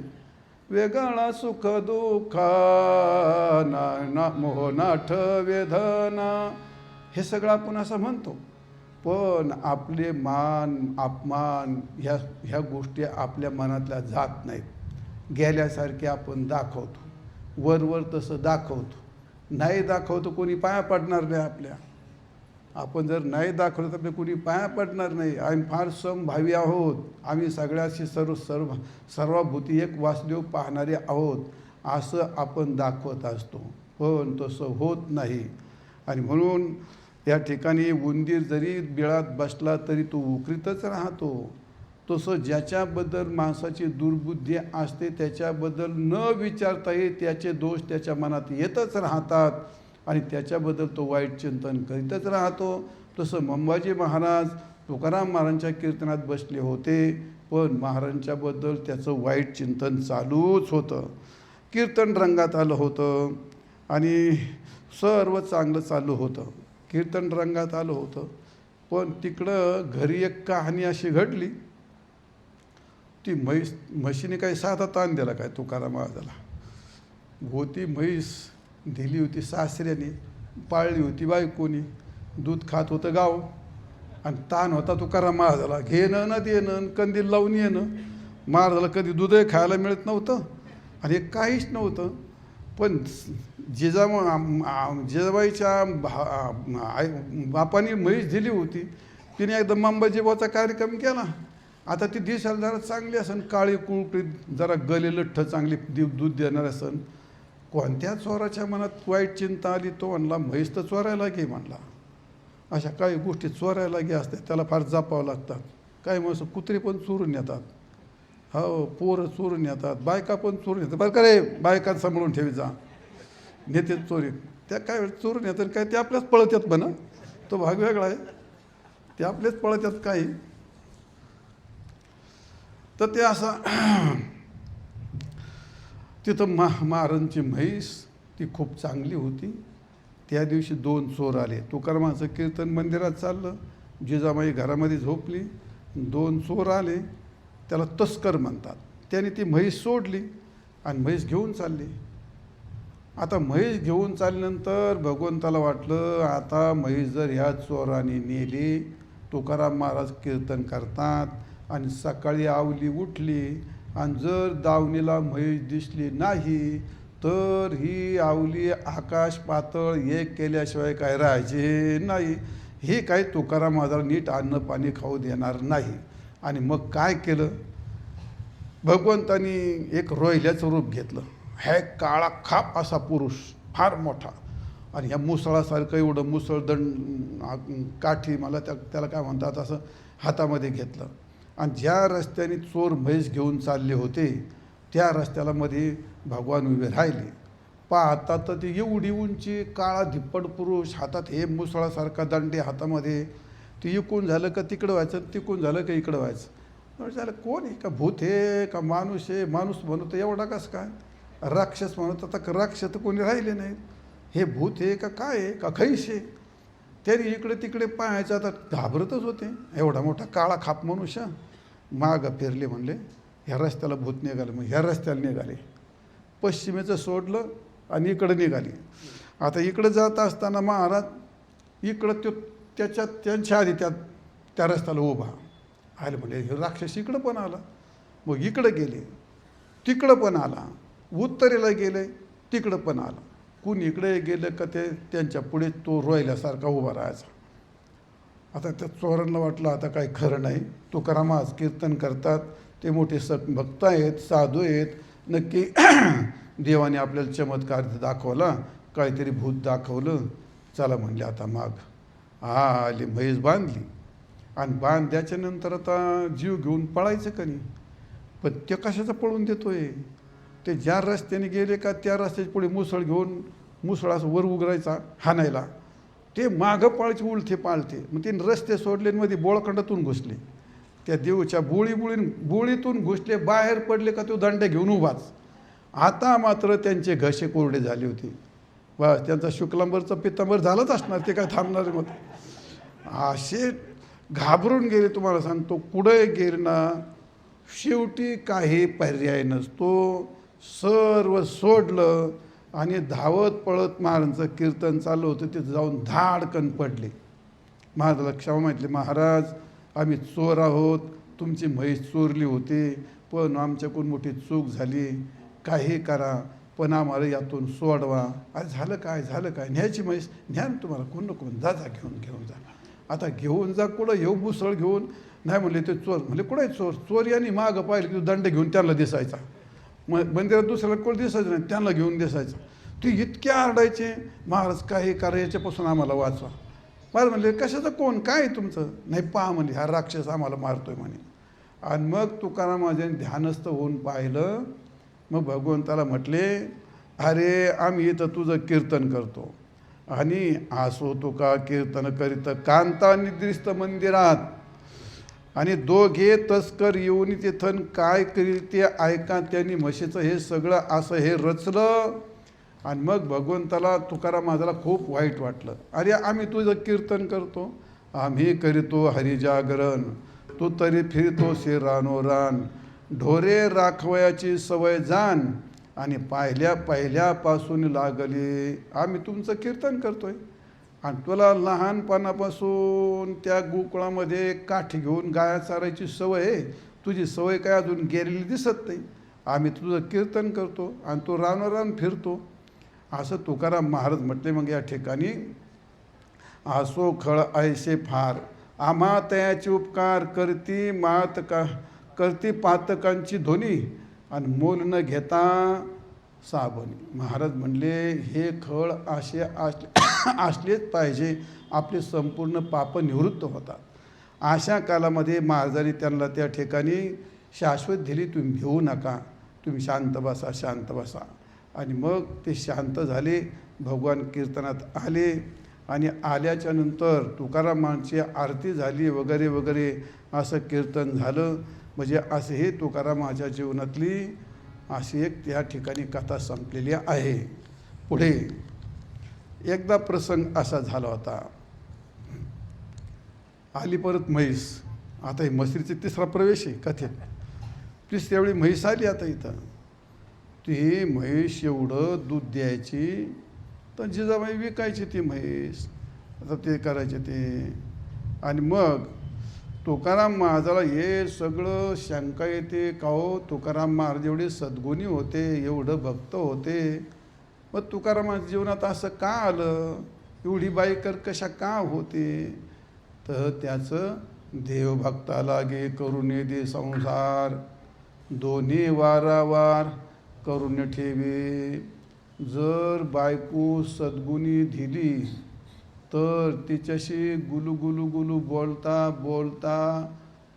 वेगळा सुख दुःखा ना मोह नाठ वेदना, हे सगळं आपण असं म्हणतो. पण आपले मान अपमान ह्या गोष्टी आपल्या मनातल्या जात नाहीत. गेल्यासारखे आपण दाखवतो, वरवर तसं दाखवतो. नाही दाखवतो कोणी पाया पडणार नाही आपल्या. आपण जर नाही दाखवलं तर कोणी पाया पडणार नाही. आम्ही फार समभावी आहोत, आम्ही सगळ्याशी सर्वभूती एक वासुदेव पाहणारे आहोत, असं आपण दाखवत असतो. पण तसं होत नाही. आणि म्हणून या ठिकाणी उंदीर जरी बिळात बसला तरी तो उकरीतच राहतो. तसं ज्याच्याबद्दल माणसाची दुर्बुद्धी असते त्याच्याबद्दल न विचारताही त्याचे दोष त्याच्या मनात येतच राहतात आणि त्याच्याबद्दल तो वाईट चिंतन करीतच राहतो. तसं मंबाजी महाराज तुकाराम महाराजांच्या कीर्तनात बसले होते, पण महाराजांच्याबद्दल त्याचं वाईट चिंतन चालूच होतं. कीर्तन रंगात आलं होतं आणि सर्व चांगलं चालू होतं. कीर्तन रंगात आलं होतं, पण तिकडं घरी एक कहाणी अशी घडली. ती म्हशीने काही साधा ताण दिला काय तुकाराम महाराजाला. होती म्हैस, दिली होती सासऱ्याने, पाळली होती बायकोनी, दूध खात होतं गाव, आणि ताण होता तुकाराम महाराजाला. घेणं ना देणं, कंदील लावून येणं. महाराजाला कधी दूधही खायला मिळत नव्हतं आणि काहीच नव्हतं. पण जिजाबाईच्या बापाने म्हैस दिली होती. तिने एकदम अंबाजीबाचा कार्यक्रम केला. आता ती दिसायला जरा चांगली असन, काळी कुळकुळीत, जरा गले लठ्ठ, चांगली दूध देणार असन. कोणत्या चोराच्या मनात वाईट चिंता आली, तो म्हणला म्हैस तर चोरायला घे म्हणला. अशा काही गोष्टी चोरायला घे असतात, त्याला फार जपावं लागतात. काही म्हैस कुत्रे पण चोरून येतात, हो पोरं चोरून येतात, बायका पण चोरून येतात. बरं का रे, बायका सांभाळून ठेवी जा, नेते चोरी. त्या काय चोरून येतात काय, ते आपल्याच पळत येत म्हणा, तो भाग वेगळा आहे. ते आपलेच पळत येत काही. तर ते असं तिथं महाराजांची म्हैस ती खूप चांगली होती. त्या दिवशी 2 चोर आले. तुकारामाचं कीर्तन मंदिरात चाललं, जिजाबाई घरामध्ये झोपली, 2 चोर आले. त्याला तस्कर म्हणतात. त्याने ती म्हैस सोडली आणि म्हैस घेऊन चालली. आता म्हैस घेऊन चालल्यानंतर भगवंताला वाटलं आता म्हैस जर ह्या चोराने नेली, तुकाराम महाराज कीर्तन करतात आणि सकाळी आवली उठली आणि जर दावणीला म्हैस दिसली नाही तर ही आवली आकाश पातळ एक केल्याशिवाय काय राहायचे नाही. हे काही तुकाराम महाराज नीट अन्न पाणी खाऊ देणार नाही. आणि मग काय केलं, भगवंतानी एक रोहिल्याचं रूप घेतलं. हे काळा खाप असा पुरुष फार मोठा आणि ह्या मुसळासारखं एवढं मुसळदंड काठी मला त्याला काय म्हणतात असं हातामध्ये घेतलं आणि ज्या रस्त्याने चोर म्हैस घेऊन चालले होते त्या रस्त्याला मध्ये भगवान उभे राहिले. पाहता तर ते एवढी उंची काळा धिप्पड पुरुष, हातात हे मुसळासारखा दंडे हातामध्ये, ते इकून झालं का तिकडं व्हायचं, तिकून झालं का इकडं व्हायचं. झालं कोण आहे, का भूत आहे का माणूस आहे, माणूस म्हणतो एवढा कसं काय, राक्षस म्हणत आता राक्षस तर कोणी राहिले नाहीत, हे भूत आहे का काय आहे का खैस आहे. तरी इकडे तिकडे पाहायचं आता घाबरतच होते. एवढा मोठा काळा खाप मनुष्य. मागं फिरले म्हणले ह्या रस्त्याला भूत निघालं, मग ह्या रस्त्याला निघाले, पश्चिमेचं सोडलं आणि इकडं निघाली. आता इकडं जात असताना महाराज इकडं त्यांच्या आधी त्या रस्त्याला उभा आले. म्हणजे हे राक्षस इकडं पण आला, मग इकडं गेले, तिकडं पण आला, उत्तरेला गेले, तिकडं पण आला. कुणी इकडे गेलं का ते त्यांच्या पुढे तो रोयल्यासारखा उभा राहायचा. आता त्या चोरांना वाटलं आता काही खरं नाही, तुकाराम आज कीर्तन करतात, ते मोठे भक्त आहेत, साधू आहेत, नक्की देवाने आपल्याला चमत्कार दाखवला, काहीतरी भूत दाखवलं. चला म्हणले आता माग आली, म्हैस बांधली आणि बांधल्याच्या नंतर आता जीव घेऊन पळायचं का नाही. पण ते कशाचं पळून देतोय, ते ज्या रस्त्याने गेले का त्या रस्त्याच्या पुढे मुसळ घेऊन मुसळाचं वर उघडायचा हाणायला, ते मागं पाळचे उलथे पाळते. मग ते रस्ते सोडले, मध्ये बोळखंडातून घुसले, त्या देऊच्या बोळीतून घुसले, बाहेर पडले का तो दंड घेऊन उभाच. आता मात्र त्यांचे घसे कोरडे झाले होते. बस त्यांचा शुक्लांबरचा पित्तांबर झालंच असणार, ते काय थांबणार. मग असे घाबरून गेले. तुम्हाला सांगतो पुढे गेले ना, शेवटी काही पर्याय नसतो, सर्व सोडलं आणि धावत पळत महाराजांचं कीर्तन चालू होतं, तिथं जाऊन धाडकन पडले. महाराजाला क्षमा मागितली, महाराज आम्ही चोर आहोत, तुमची म्हैस चोरली होती, पण आमच्याकडून मोठी चूक झाली, काही करा पण आम्हाला यातून सोडवा. आज झालं काय, न्यायची म्हैस न्या ना, तुम्हाला कोण नको जा घेऊन जा. आता घेऊन जा कुठं, येऊ मुसळ घेऊन नाही म्हणले. ते चोर म्हणले कुठे चोर यांनी मागं पाहिलं की दंड घेऊन त्यांना दिसायचा, मंदिरात दुसऱ्याला कोण दिसायचं नाही, त्यांना घेऊन दिसायचं. ते इतके आरडायचे, महाराज काही करा, याच्यापासून आम्हाला वाचवा. महाराज म्हणले कशाचं कोण काय तुमचं, नाही पहा म्हणले हा राक्षस आम्हाला मारतोय म्हणे. आणि मग तुकाराम महाराजांनी ध्यानस्थ होऊन पाहिलं. मग भगवंताला म्हटले, अरे आम्ही इथं तुझं कीर्तन करतो आणि असो तुका कीर्तन करीत कांता निद्रिस्त मंदिरात, आणि दोघे तस्कर येऊन तिथं काय करील ते ऐका. त्यांनी म्हशीचं हे सगळं असं हे रचलं. आणि मग भगवंताला तुकाराम महाराजाला खूप वाईट वाटलं. अरे आम्ही तुझं कीर्तन करतो, आम्ही करीतो हरिजागरण, तू तरी फिरतो रानोरान, ढोरे राखवयाची सवय जाण, आणि पहिल्यापासून लागली आम्ही तुमचं कीर्तन करतोय. आणि तुला लहानपणापासून त्या गोकुळामध्ये काठी घेऊन गाया चारायची सवय आहे, तुझी सवय काय अजून गेलेली दिसत नाही. आम्ही तुझं कीर्तन करतो आणि तो रानोरान फिरतो, असं तुकाराम महाराज म्हटले. मग या ठिकाणी आसो खळ ऐसे फार, आम्हा तयाचे उपकार करती पातकांची ध्वनी, आणि मोल न घेता साबणी. महाराज म्हणले हे खळ असे असलेच पाहिजे, आपले संपूर्ण पाप निवृत्त होतात. अशा कालामध्ये महाराजांनी त्यांना त्या ठिकाणी शाश्वत दिली, तुम्ही भिवू नका, तुम्ही शांत बसा. आणि मग ते शांत झाले, भगवान कीर्तनात आले. आणि आल्याच्या नंतर तुकारामांची आरती झाली वगैरे वगैरे, असं कीर्तन झालं. म्हणजे असं हे तुकारामाच्या जीवनातली अशी एक त्या ठिकाणी कथा संपलेली आहे. पुढे एकदा प्रसंग असा झाला होता, आली परत म्हैस. आता ही म्हशीचा तिसरा प्रवेश आहे कथेत. तिसऱ्या वेळी म्हैस आली आता इथं. ती म्हैस एवढं दूध द्यायची तर जिजाबाई विकायची ती म्हैस. आता ते करायचे ते. आणि मग तुकाराम महाराजाला हे सगळं शंका येते का हो, तुकाराम महाराज एवढे सद्गुणी होते, एवढं भक्त होते, मग तुकारामाच्या जीवनात असं का आलं, एवढी बाई कर्कशा का होते. तर त्याचं देवभक्ता लागे करुणे दे संसार, दोन्ही वारावार करुणे ठेवे. जर बायको सद्गुणी दिली तर तिच्याशी गुलू गुलू बोलता बोलता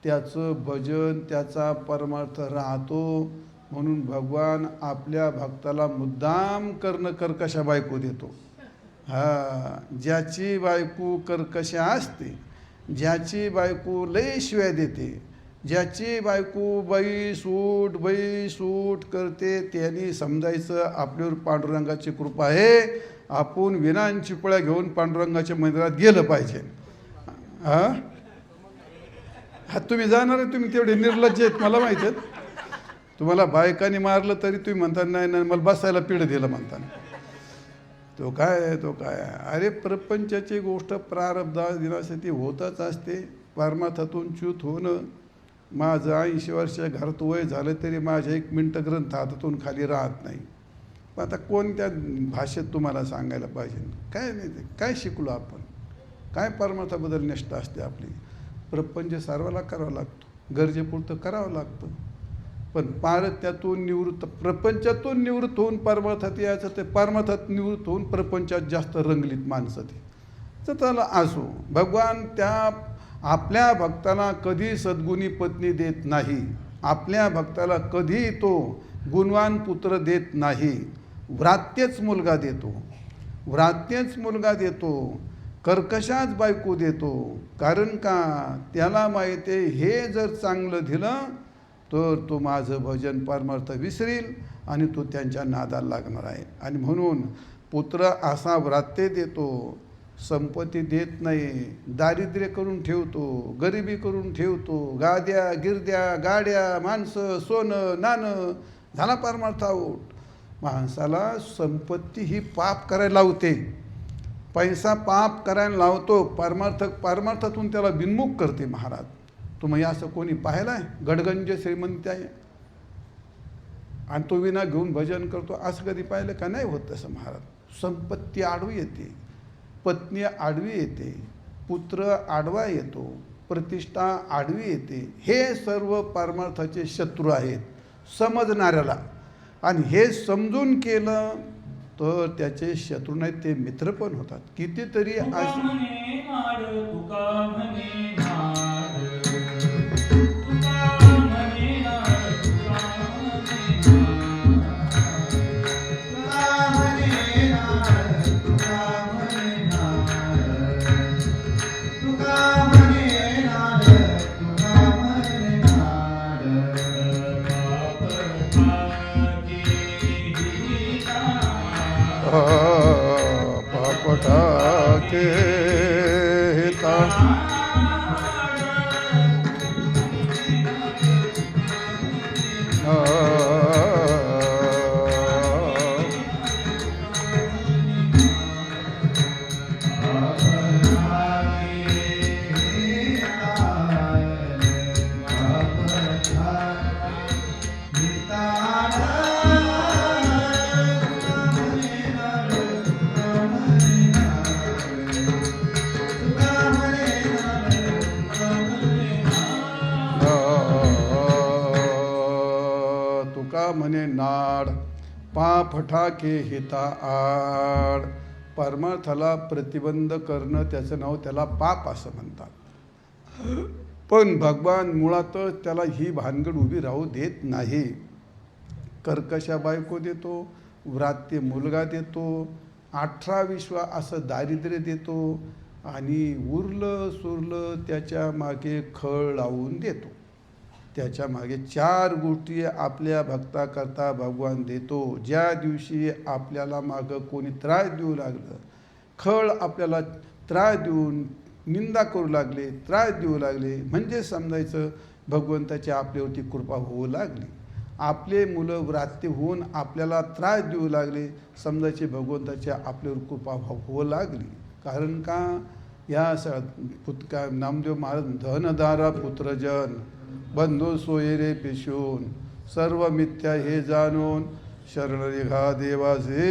त्याचं भजन, त्याचा परमार्थ राहतो. म्हणून भगवान आपल्या भक्ताला मुद्दाम कर्कशा बायको देतो. ज्याची बायको कर्कशा असते, ज्याची बायको लय शिव्या देते, ज्याची बायको बाई सूट करते, त्यांनी समजायचं आपल्यावर पांडुरंगाची कृपा आहे, आपण विनांची चिपळ्या घेऊन पांडुरंगाच्या मंदिरात गेलं पाहिजे. हा तुम्ही जाणार आहे, तुम्ही तेवढे निर्लज्ज आहेत मला माहिती आहेत. तुम्हाला बायकांनी मारलं तरी तुम्ही म्हणता नाही मला बसायला पिढ दिलं म्हणता. तो काय. अरे प्रपंचाची गोष्ट प्रारब्धा दिनासाठी होतच असते. परमार्थातून च्युत होणं. माझं 80 वर्ष घरात वय झालं तरी माझ्या 1 मिनिट ग्रंथ हातातून खाली राहत नाही. पण आता कोणत्या भाषेत तुम्हाला सांगायला पाहिजे, काय नाही ते काय शिकलो आपण, काय परमार्थाबद्दल निष्ठा असते आपली. प्रपंच सर्वाला करावं लागतो, गरजेपुरतं करावं लागतं. पण त्यातून निवृत्त, प्रपंचातून निवृत्त होऊन परमार्थात यायचं, ते परमार्थात निवृत्त होऊन प्रपंचात जास्त रंगलीत माणसं ते. तर त्याला असो, भगवान त्या आपल्या भक्ताला कधी सद्गुणी पत्नी देत नाही, आपल्या भक्ताला कधी तो गुणवान पुत्र देत नाही, व्रात्यच मुलगा देतो, कर्कशाच बायको देतो. कारण का, त्याला माहिती आहे हे जर चांगलं दिलं तर तो माझं भजन परमार्थ विसरील आणि तो त्यांच्या नादाला लागणार आहे. आणि म्हणून पुत्र असा व्रात्य देतो, संपत्ती देत नाही, दारिद्र्य करून ठेवतो, गरिबी करून ठेवतो, गाद्या गिरद्या गाड्या माणसं सोनं नाणं झाला परमार्थ आऊट. माणसाला संपत्ती ही पाप करायला लावते, पैसा पाप करायला लावतो, परमार्थातून त्याला बिनमुख करते. महाराज तुम्ही असं कोणी पाहिलं आहे, गडगंज श्रीमंत आहे आणि तो विना घेऊन भजन करतो, असं कधी पाहिलं का? नाही होत तसं महाराज. संपत्ती आडवी येते, पत्नी आडवी येते, पुत्र आडवा येतो, प्रतिष्ठा आडवी येते. हे सर्व परमार्थाचे शत्रू आहेत समजणाऱ्याला. आणि हे समजून केलं तर त्याचे शत्रू नाहीत, ते मित्र पण होतात. कितीतरी पापटाके हिता म्हणे नाड पापठाके हिता आड. परमार्थाला प्रतिबंध करणं त्याचं नाव, त्याला पाप असं म्हणतात. पण भगवान मुळातच त्याला ही भानगड उभी राहू देत नाही. कर्कशा बायको देतो, व्रात्य मुलगा देतो, 18-20 असं दारिद्र्य देतो आणि उरलं सुरलं त्याच्या मागे खळ लावून देतो. त्याच्या मागे 4 गोष्टी आपल्या भक्ताकरता भगवान देतो. ज्या दिवशी आपल्याला मागं कोणी त्रास देऊ लागलं, खळ आपल्याला त्रास देऊन निंदा करू लागले, त्रास देऊ लागले, म्हणजे समजायचं भगवंताची आपल्यावरती कृपा होऊ लागली. आपले मुलं व्रात्य होऊन आपल्याला त्रास देऊ लागले, समजायचे भगवंताच्या आपल्यावर कृपा होऊ लागली. कारण का या का नामदेव महाराज, धनधारा पुत्रजन बंधू सोयरे पिशून, सर्व मिथ्या हे जाणून शरण घा देवाचे.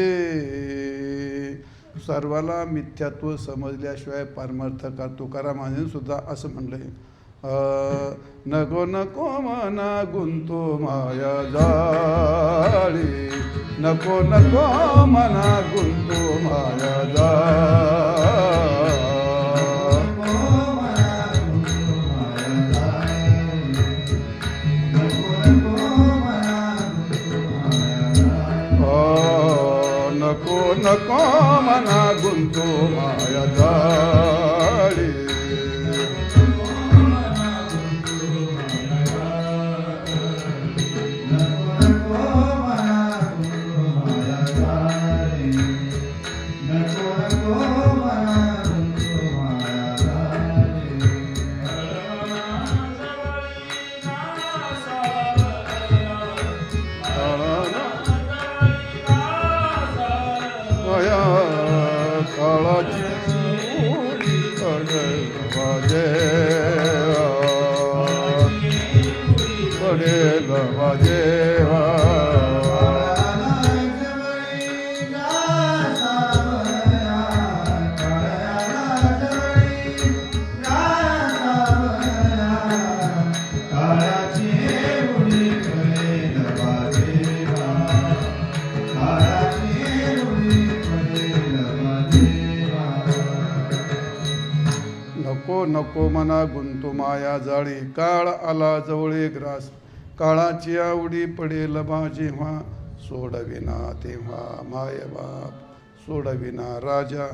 सर्वाला मिथ्यात्व समजल्याशिवाय परमार्थ का. तुकाराम महाराजांनी सुद्धा असं म्हणलंय, नको नको मना गुंतो माया जाळी, नको नको मना गुंतो माया जाळी. नको नको मना गुंतो माया जाळी. नको मना गुंतो माया जाळी. काळ आला जवळे ग्रास, काळाची आवडी पडेल बा जेव्हा, सोडविना तेव्हा माय बाप, सोडविना राजा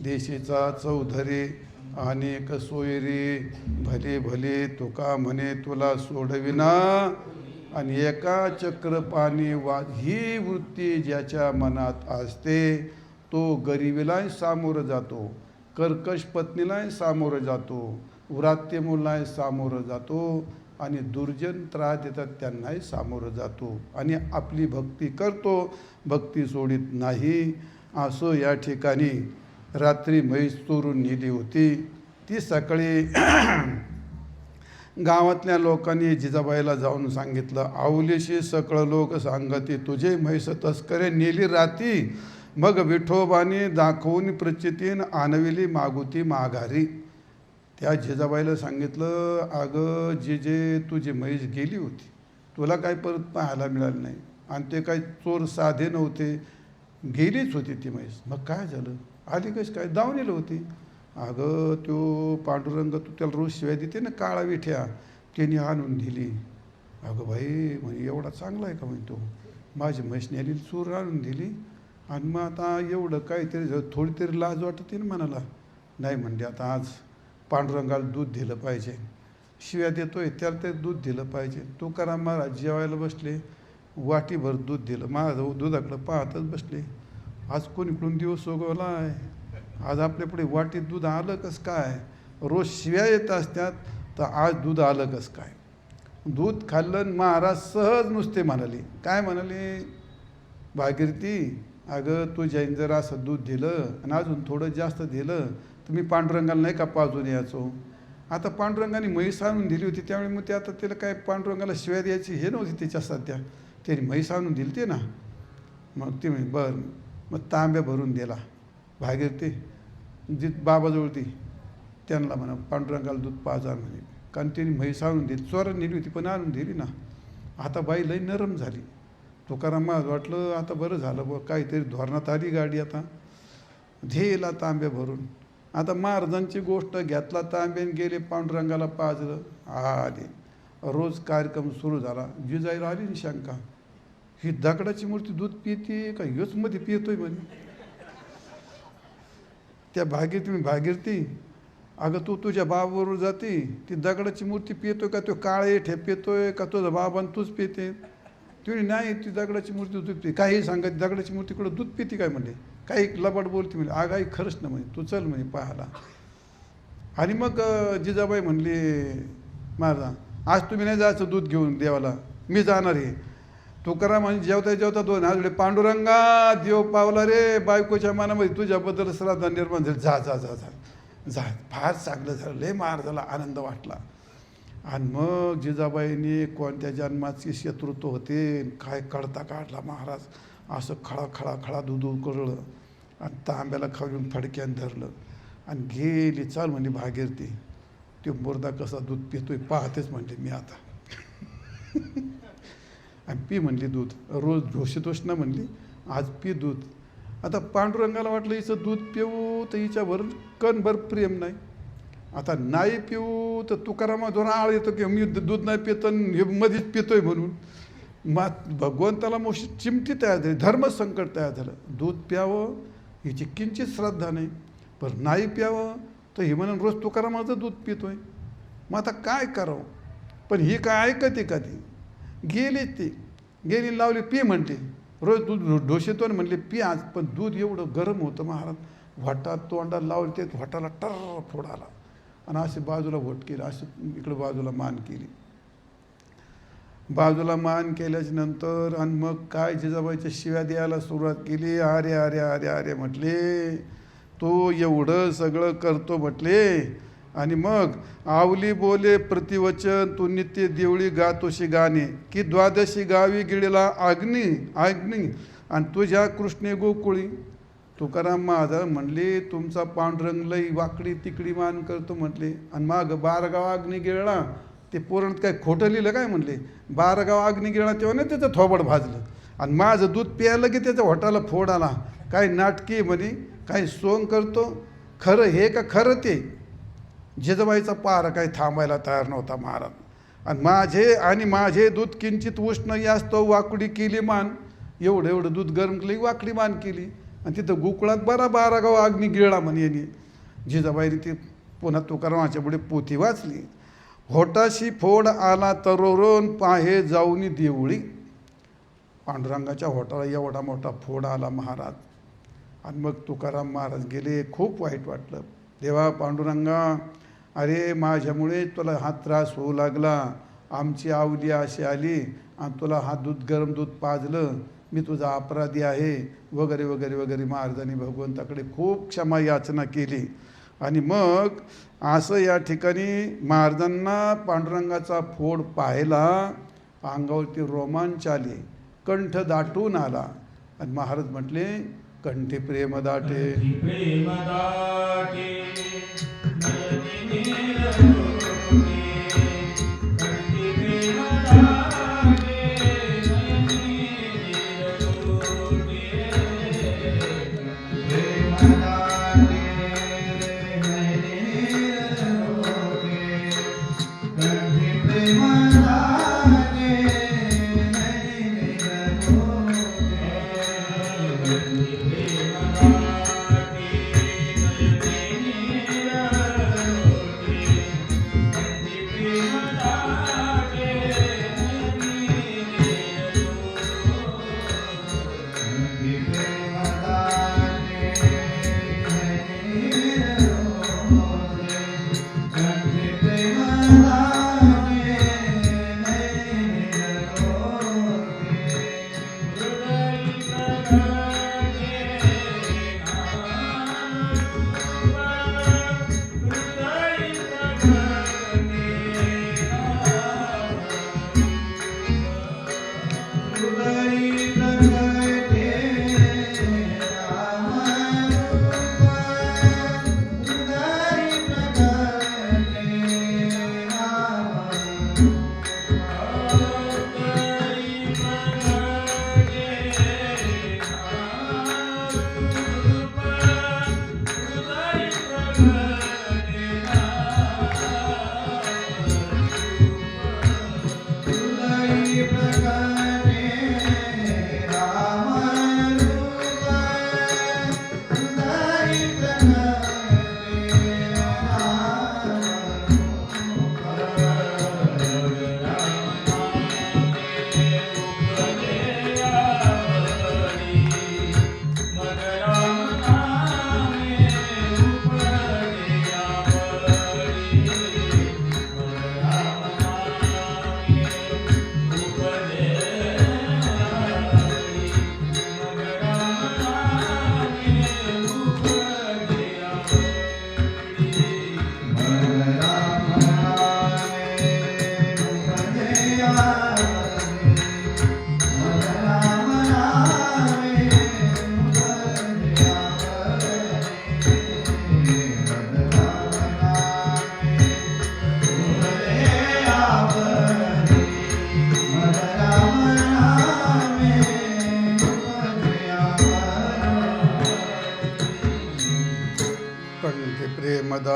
देशीचा चौधरी, अनेक सोयरी भले भले तुका म्हणे तुला सोडविना. आणि एका चक्रपाणी ही वृत्ती ज्याच्या मनात असते तो गरिबीलाही सामोरं जातो, कर्कश पत्नीलाही सामोरं जातो, व्रात्य मुलांनाही सामोरं जातो, आणि दुर्जन त्रास देतात त्यांनाही सामोरं जातो, आणि आपली भक्ती करतो, भक्ती सोडित नाही. असं या ठिकाणी रात्री म्हैस चोरून नेली होती. ती सकाळी गावातल्या लोकांनी जिजाबाईला जाऊन सांगितलं, आवलीशी सकळ लोक सांगती, तुझे म्हैस तस्करे नेली राती, मग विठोबाने दाखवून प्रचितीन आणविली मागुती माघारी. त्या जिजाबाईला सांगितलं, अगं जे तुझी म्हैस गेली होती, तुला काही परत पाहायला मिळालं नाही, आणि ते काही चोर साधे नव्हते, गेलीच होती ती म्हैस. मग काय झालं, आली कशी काय, दावणीला होती. अगं तो पांडुरंग, तू त्याला रोज शिवाय देते ना काळा विठ्या, त्याने आणून दिली. अगं बाई म्हणे, एवढा चांगला आहे का म्हणे तो, माझी म्हैस नेली चोर आणून दिली. आणि मग आता एवढं काहीतरी थोडी तरी लाज वाटते ना मनाला. नाही म्हणले, आता आज पांडुरंगाला दूध दिलं पाहिजे, शिव्या देतोय त्याला ते दूध दिलं पाहिजे. तुकाराम महाराज जेवायला बसले, वाटीभर दूध दिलं, महाराज दुधाकडं पाहतच बसले. आज कोणीकडून दिवस उगवला आहे, आज आपल्यापुढे वाटीत दूध आलं कसं काय. रोज शिव्या येत असतात, तर आज दूध आलं कसं काय. दूध खाल्लं, महाराज सहज नुसते म्हणाले, काय म्हणाले, भागीरथी अगं तू जैन जर असं दूध दिलं आणि अजून थोडं जास्त दिलं तर मी पांडुरंगाला नाही का पाजून यायचो. आता पांडुरंगाने म्हैस आणून दिली होती, त्यामुळे मग ते आता त्याला काय पांडुरंगाला शिव्या द्यायची हे नव्हती त्याच्या सध्या, त्याने म्हैस आणून दिली ते ना. मग ते म्हणे बरं, मग तांब्या भरून दिला. भागीरथी जी बाबाजवळ ती त्यांना म्हणा पांडुरंगाला दूध पाजा म्हणे, कारण त्यांनी म्हैस आणून दिली, चोरांनी नेली होती पण आणून दिली ना. आता बाई लई नरम झाली. तुकाराम महाराज वाटलं आता बरं झालं बुवा, काहीतरी धोरणात आली गाडी, आता धेला तांब्या भरून. आता महाराजांची गोष्ट घेतला तांब्याने, गेले पांडुरंगाला पाजलं, आले. रोज कार्यक्रम सुरू झाला. जिजाईला आली ना शंका, ही दगडाची मूर्ती दूध पिते का ह्योच मध्ये पितोय म्हणे. त्या भागीरथी अगं तू तुझ्या बाबाबरोबर जाते, ती दगडाची मूर्ती पितोय का, तो काळे ठे पितोय का तुझा बाबा आणि तूच पिते. तुम्ही नाही, ती दगडाची मूर्ती दूध पिते. काही सांगत, दगडाची मूर्तीकडं दूध पिते काय म्हणले, काही लबाड बोलते म्हणजे. आगाई खरंच ना म्हणे, तू चल म्हणे पाहायला. आणि मग जिजाबाई म्हणली महाराज आज तुम्ही नाही जायचं दूध घेऊन देवाला, मी जाणार आहे. तुकाराम म्हणजे जेवता जेवता दोन हात जोडले, पांडुरंगा देव पावला रे, बायकोच्या मनामध्ये तुझ्याबद्दल श्रद्धा निर्माण झाली, जा जा जा जा जा, फार चांगलं झालं, लय महाराजाला आनंद वाटला. आणि मग जिजाबाईंनी कोणत्या जन्माची शत्रुत्व होते काय कळता काढला महाराज, असं खळा खळा खळा दूध उकळलं आणि तांब्याला खाऊन फडक्यान धरलं आणि गेली, चाल म्हणली भागीरथी, ते मुर्दा कसा दूध पितोय पाहतेच म्हणले मी आता. आणि पी म्हणली दूध, रोज ढोशीतोष ना म्हणली, आज पी दूध. आता पांडुरंगाला वाटलं हिचं दूध पिऊ तर हिच्यावर कणभर प्रेम नाही, आता नाही पिऊ तर तुकारामा दोन आळ येतो की मी दूध नाही पितो हे मध्येच पितोय म्हणून. मग भगवंताला मोठी चिमटी तयार झाली, धर्मसंकट तयार झालं. दूध प्यावं हिची किंचित श्रद्धा नाही, पण नाही प्यावं तर हे म्हणून रोज तुकारामाचं दूध पितोय. मग आता काय करावं, पण ही काय ऐकते का ती, गेली लावली पी म्हणते, रोज दूध ढोशीतो म्हणले पी आज, पण दूध एवढं गरम होतं महाराज, व्हाटात तोंडाला लावले ते व्हाटाला टर फोड आला आणि अशी बाजूला व्होट केली, अशी इकडं बाजूला मान केली. बाजूला मान केल्याच्या नंतर आणि मग काय जिजाबाईच्या शिव्या द्यायला सुरुवात केली. अरे अरे अरे अरे म्हटले, तो एवढं सगळं करतो म्हटले, आणि मग आवली बोले प्रतिवचन, तू नित्य देवळी गातोशी गाणे, की द्वादशी गावी गिळला अग्नी अग्नी आणि तुझ्या कृष्णे गोकुळी. तुकाराम महाराज म्हणले, तुमचा पांडुरंग लई वाकडी तिकडी मान करतो म्हटले, आणि मग 12 गाव अग्नी गिळला, ते पोरण काय खोटं लिहिलं काय म्हणले, 12 गाव अग्नी गिळला तेव्हा नाही त्याचं थोबड भाजलं, आणि माझं दूध प्यायलं की त्याच्या होटाला फोड आला. काय नाटकी म्हणे, काही सोंग करतो, खरं हे का खरं ते. जिजाबाईचा पार काही थांबायला तयार नव्हता महाराज. आणि माझे दूध किंचित उष्ण यास्तव वाकडी केली मान, एवढं दूध गरम केली वाकडी मान केली, आणि तिथं गोकुळात 12 गाव अग्नी गिळला म्हणे यांनी. जिजाबाईने ती पुन्हा तुकारामाच्या पुढे पोथी वाचली. होटाशी फोड आला तरोरण पाहे जाऊनी देवळी. पांडुरंगाच्या होटाला एवढा मोठा फोड आला महाराज. आणि मग तुकाराम महाराज गेले, खूप वाईट वाटलं. देवा पांडुरंगा, अरे माझ्यामुळे तुला हा त्रास होऊ लागला, आमची आवली अशी आली आणि तुला हा गरम दूध पाजलं, मी तुझा अपराधी आहे वगैरे वगैरे वगैरे. महाराजांनी भगवंताकडे खूप क्षमा याचना केली. आणि मग असं या ठिकाणी महाराजांना पांडुरंगाचा फोड पाहायला अंगावरती रोमांच आले, कंठ दाटून आला, आणि महाराज म्हटले, कंठी प्रेम दाटे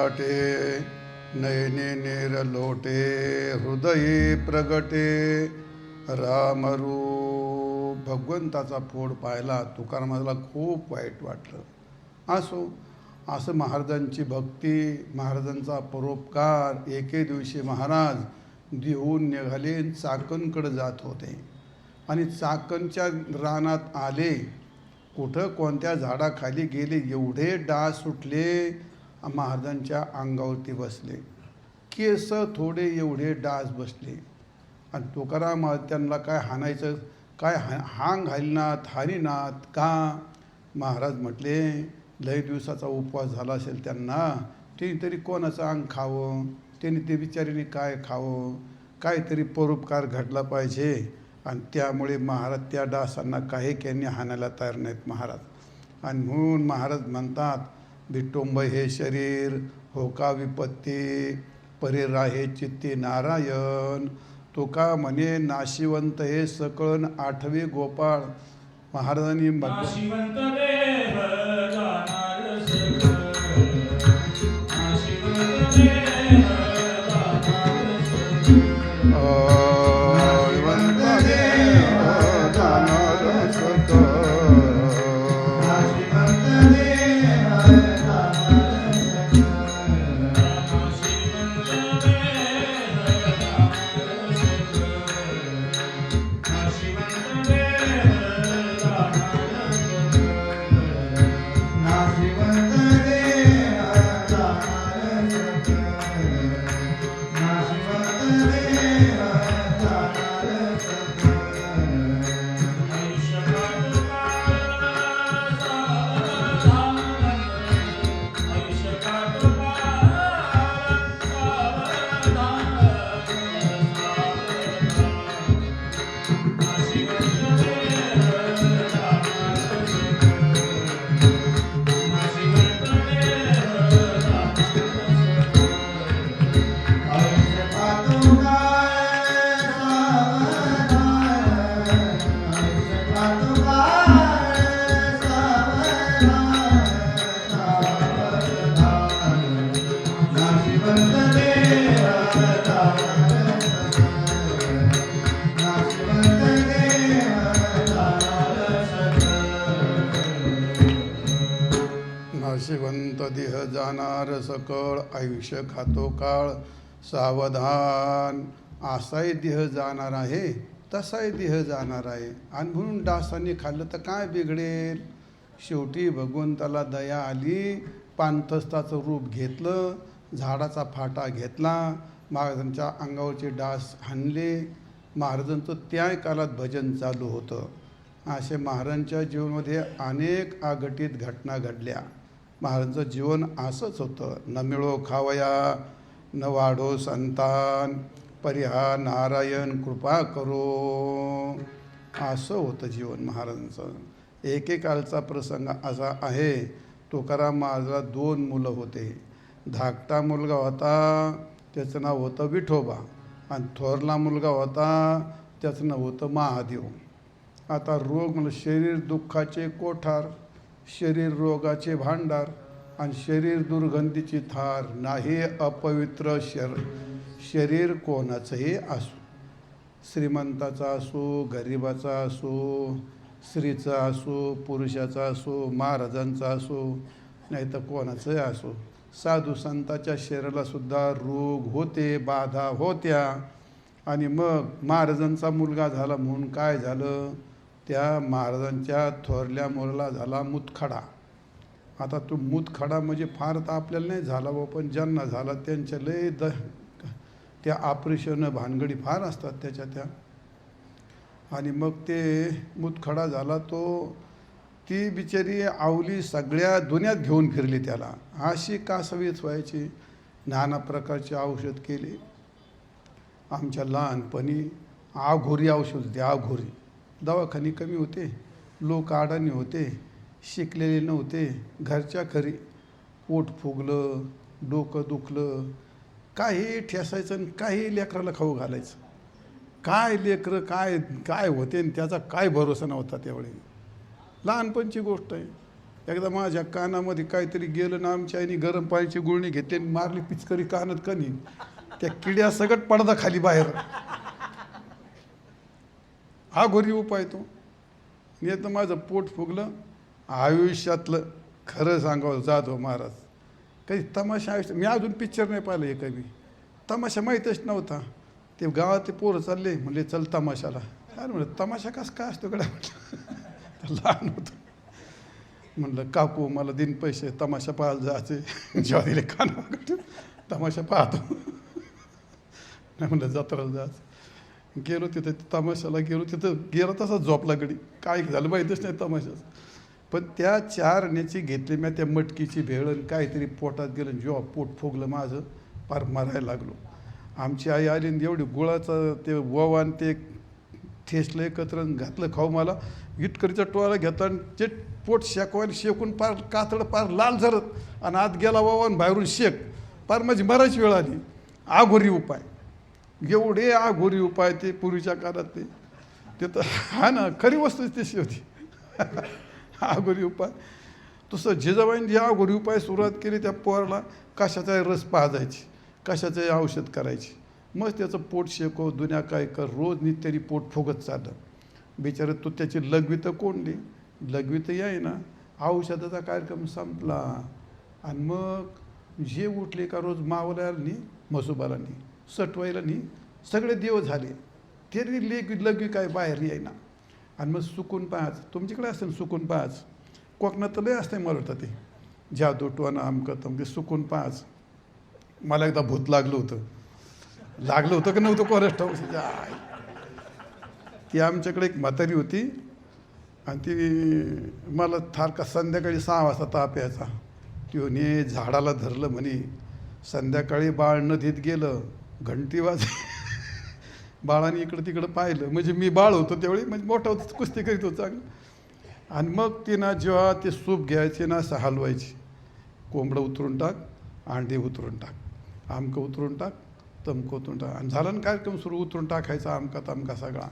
दाटे नयने नेर लोटे हृदये प्रगटे रामरूप. भगवंताचा फोड पाहिला तुकारामाला खूप वाईट वाटलं. असं महाराजांची भक्ती, महाराजांचा परोपकार. एके दिवशी महाराज देहून निघाले, चाकणकडे जात होते आणि चाकणच्या रानात आले. कुठं कोणत्या झाडाखाली गेले, एवढे डास सुटले महाराजांच्या अंगावरती बसले. केस थोडे एवढे डास बसले आणि तुकाराम त्यांना काय हाणायचं, काय हांग घालनात हानीनात का. महाराज म्हटले लय दिवसाचा उपवास झाला असेल त्यांना, ते तरी कोणाचं अंग खावं, त्यांनी ते बिचारीने काय खावं, काहीतरी परोपकार घडला पाहिजे. आणि त्यामुळे महाराज त्या डासांना काही त्यांनी हाणायला तयार नाहीत महाराज. आणि म्हणून महाराज म्हणतात विटुंब हे शरीर हो का विपत्ती, परे राहे चित्ती नारायण. तुका म्हणे नाशिवंत हे सकळन आठवे गोपाळ. महाराजांनी नाशिवंत देह जाणार सकळ, नाशिवंत देह जाणार सकळ. नाशिवंत देह जाणार सकळ, आयुष्य खातो काळ सावधान. असाही देह जाणार आहे, तसाही देह जाणार आहे. आणि म्हणून डासांनी खाल्लं तर काय बिघडेल. शेवटी भगवंताला दया आली, पाणथस्ताचं रूप घेतलं, झाडाचा फाटा घेतला, महाराजांच्या अंगावरचे डास हाणले. महाराजांचं त्या काळात भजन चालू होतं. असे महाराजांच्या जीवनामध्ये अनेक अघटित घटना घडल्या. महाराजांचं जीवन असंच होतं. न मिळो खावया न वाढो संतान, परिहा नारायण कृपा करो. असं होतं जीवन महाराजांचं. एकेकाळचा प्रसंग असा आहे, तुकाराम महाराजाला 2 मुलं होते. धाकटा मुलगा होता, त्याचं नाव होतं विठोबा, आणि थोरला मुलगा होता, त्याचं नाव होतं महादेव. आता रोग म्हणजे शरीर दुःखाचे कोठार, शरीर रोगाचे भांडार, आणि शरीर दुर्गंधीची थार. नाही अपवित्र शरीर कोणाचंही असो, श्रीमंताचा असो, गरिबाचा असो, स्त्रीचा असो, पुरुषाचा असो, महाराजांचा असो, नाही तर कोणाचंही असो. साधू संतांच्या शरीरालासुद्धा रोग होते, बाधा होत्या. आणि मग महाराजांचा मुलगा झाला म्हणून काय झालं, त्या महाराजांच्या थोरल्या मुलाला झाला मूतखडा. आता तो मूतखडा म्हणजे फार तर आपल्याला नाही झाला बा, पण ज्यांना झाला त्यांच्या लय त्या ऑपरेशन भानगडी फार असतात त्याच्या त्या. आणि मग ते मूतखडा झाला, ती बिचारी आवली सगळ्या दुनियात घेऊन फिरली त्याला. अशी कासवीच व्हायची. नाना प्रकारचे औषध केले. आमच्या लहानपणी आघोरी औषध होते, आघोरी. दवाखाने कमी होते, लोक अडाणी होते, शिकलेले नव्हते, घरच्या घरी पोट फुगलं, डोकं दुखलं, काही ठेसायचं आणि काही लेकराला खाऊ घालायचं. काय लेकरं काय काय होते आणि त्याचा काय भरोसा नव्हता त्यावेळी. लहानपणची गोष्ट आहे. एकदा माझ्या कानामध्ये काहीतरी गेलं ना, आमच्या आईने गरम पाण्याची गुळणी घेतली आणि मारली पिचकरी कानात कनी, त्या किड्या सगळं पडदा खाली बाहेर. हा घोरी उपाय तो. नाही तर माझं पोट फुगलं. आयुष्यातलं खरं सांगावं जाधव महाराज, काही तमाशा आयुष्य मी अजून पिक्चर नाही पाहिलं आहे कधी. तमाशा माहीतच नव्हता. ते गावात ते पोरं चालले म्हणले चल तमाशाला. अरे म्हणलं तमाशा कसं काय असतो कडा म्हटलं. लहान होतं म्हणलं काकू मला दिन पैसे तमाशा पाहायला जायचे. जेव्हा दिले काना तमाशा पाहतो. नाही म्हणलं जत्राला जायचं. गेलो तिथं तमाशाला गेलो, तिथं गेला तसा झोपला गडी. काय झालं माहीतच नाही तमाशाचं. पण त्या 4 आण्याची घेतली मी त्या मटकीची भेळ आणि काहीतरी पोटात गेलं. जेव्हा पोट फुगलं माझं पार मारायला लागलो. आमची आई आली आणि एवढी गुळाचं ते ववान ते ठेसलं एकत्र आणि घातलं खाऊ. मला इटकरीचा टोळा घेतला आणि ते पोट शेकवायला शेकून पार कातडं पार लाल झरत आणि आत गेला ववान बाहेरून शेक. पार माझी मरायची वेळ आली. आघोरी उपाय, एवढे आघोरी उपाय ते पूर्वीच्या काळात ते तर हा ना खरी वस्तू तशी होती. आघोरी उपाय तसं जिजाबाईंनी आघोरी उपाय सुरुवात केली. त्या पोराला कशाचा रस पाजायची, कशाचं औषध करायची. मग त्याचं पोट शेको दुनिया काय कर, रोज नित्याने पोट फुगत चाललं. बिचारं तो त्याची लघवी तर कोंडली, लघवी तर याय ना. औषधाचा कार्यक्रम संपला आणि मग जे उठले का रोज मावल्यानी मसुबालानी सटवायलानी सगळे देव झाले. तरी लघवी काय बाहेर यायना. आणि मग सुकून पाहाच, तुमच्याकडे असेल सुकून पाहाच, कोकणात तर लय असते मला वाटतं ते जादू टोना अमकं तमके सुकून पाहाच. मला एकदा भूत लागलं होतं का नव्हतं कोणास ठाऊक. ती आमच्याकडे एक म्हातारी होती आणि ती मला थारका संध्याकाळी 6 वाजता ताप यायचा. तिने झाडाला धरलं म्हणे. संध्याकाळी बाळ नदीत गेलं, घंटी वाज बाळाने इकडं तिकडं पाहिलं. म्हणजे मी बाळ होतो त्यावेळी, म्हणजे मोठा होतो कुस्ती करीत होतो चांगलं. आणि मग तिनं जेव्हा ते सूप घ्यायचे ना असं हलवायची. कोंबडं उतरून टाक, अंडे उतरून टाक, आमकं उतरून टाक, तमकं उतरून टाक. आणि झालं ना कार्यक्रम सुरू, उतरून टाकायचा आमका तमका सगळा.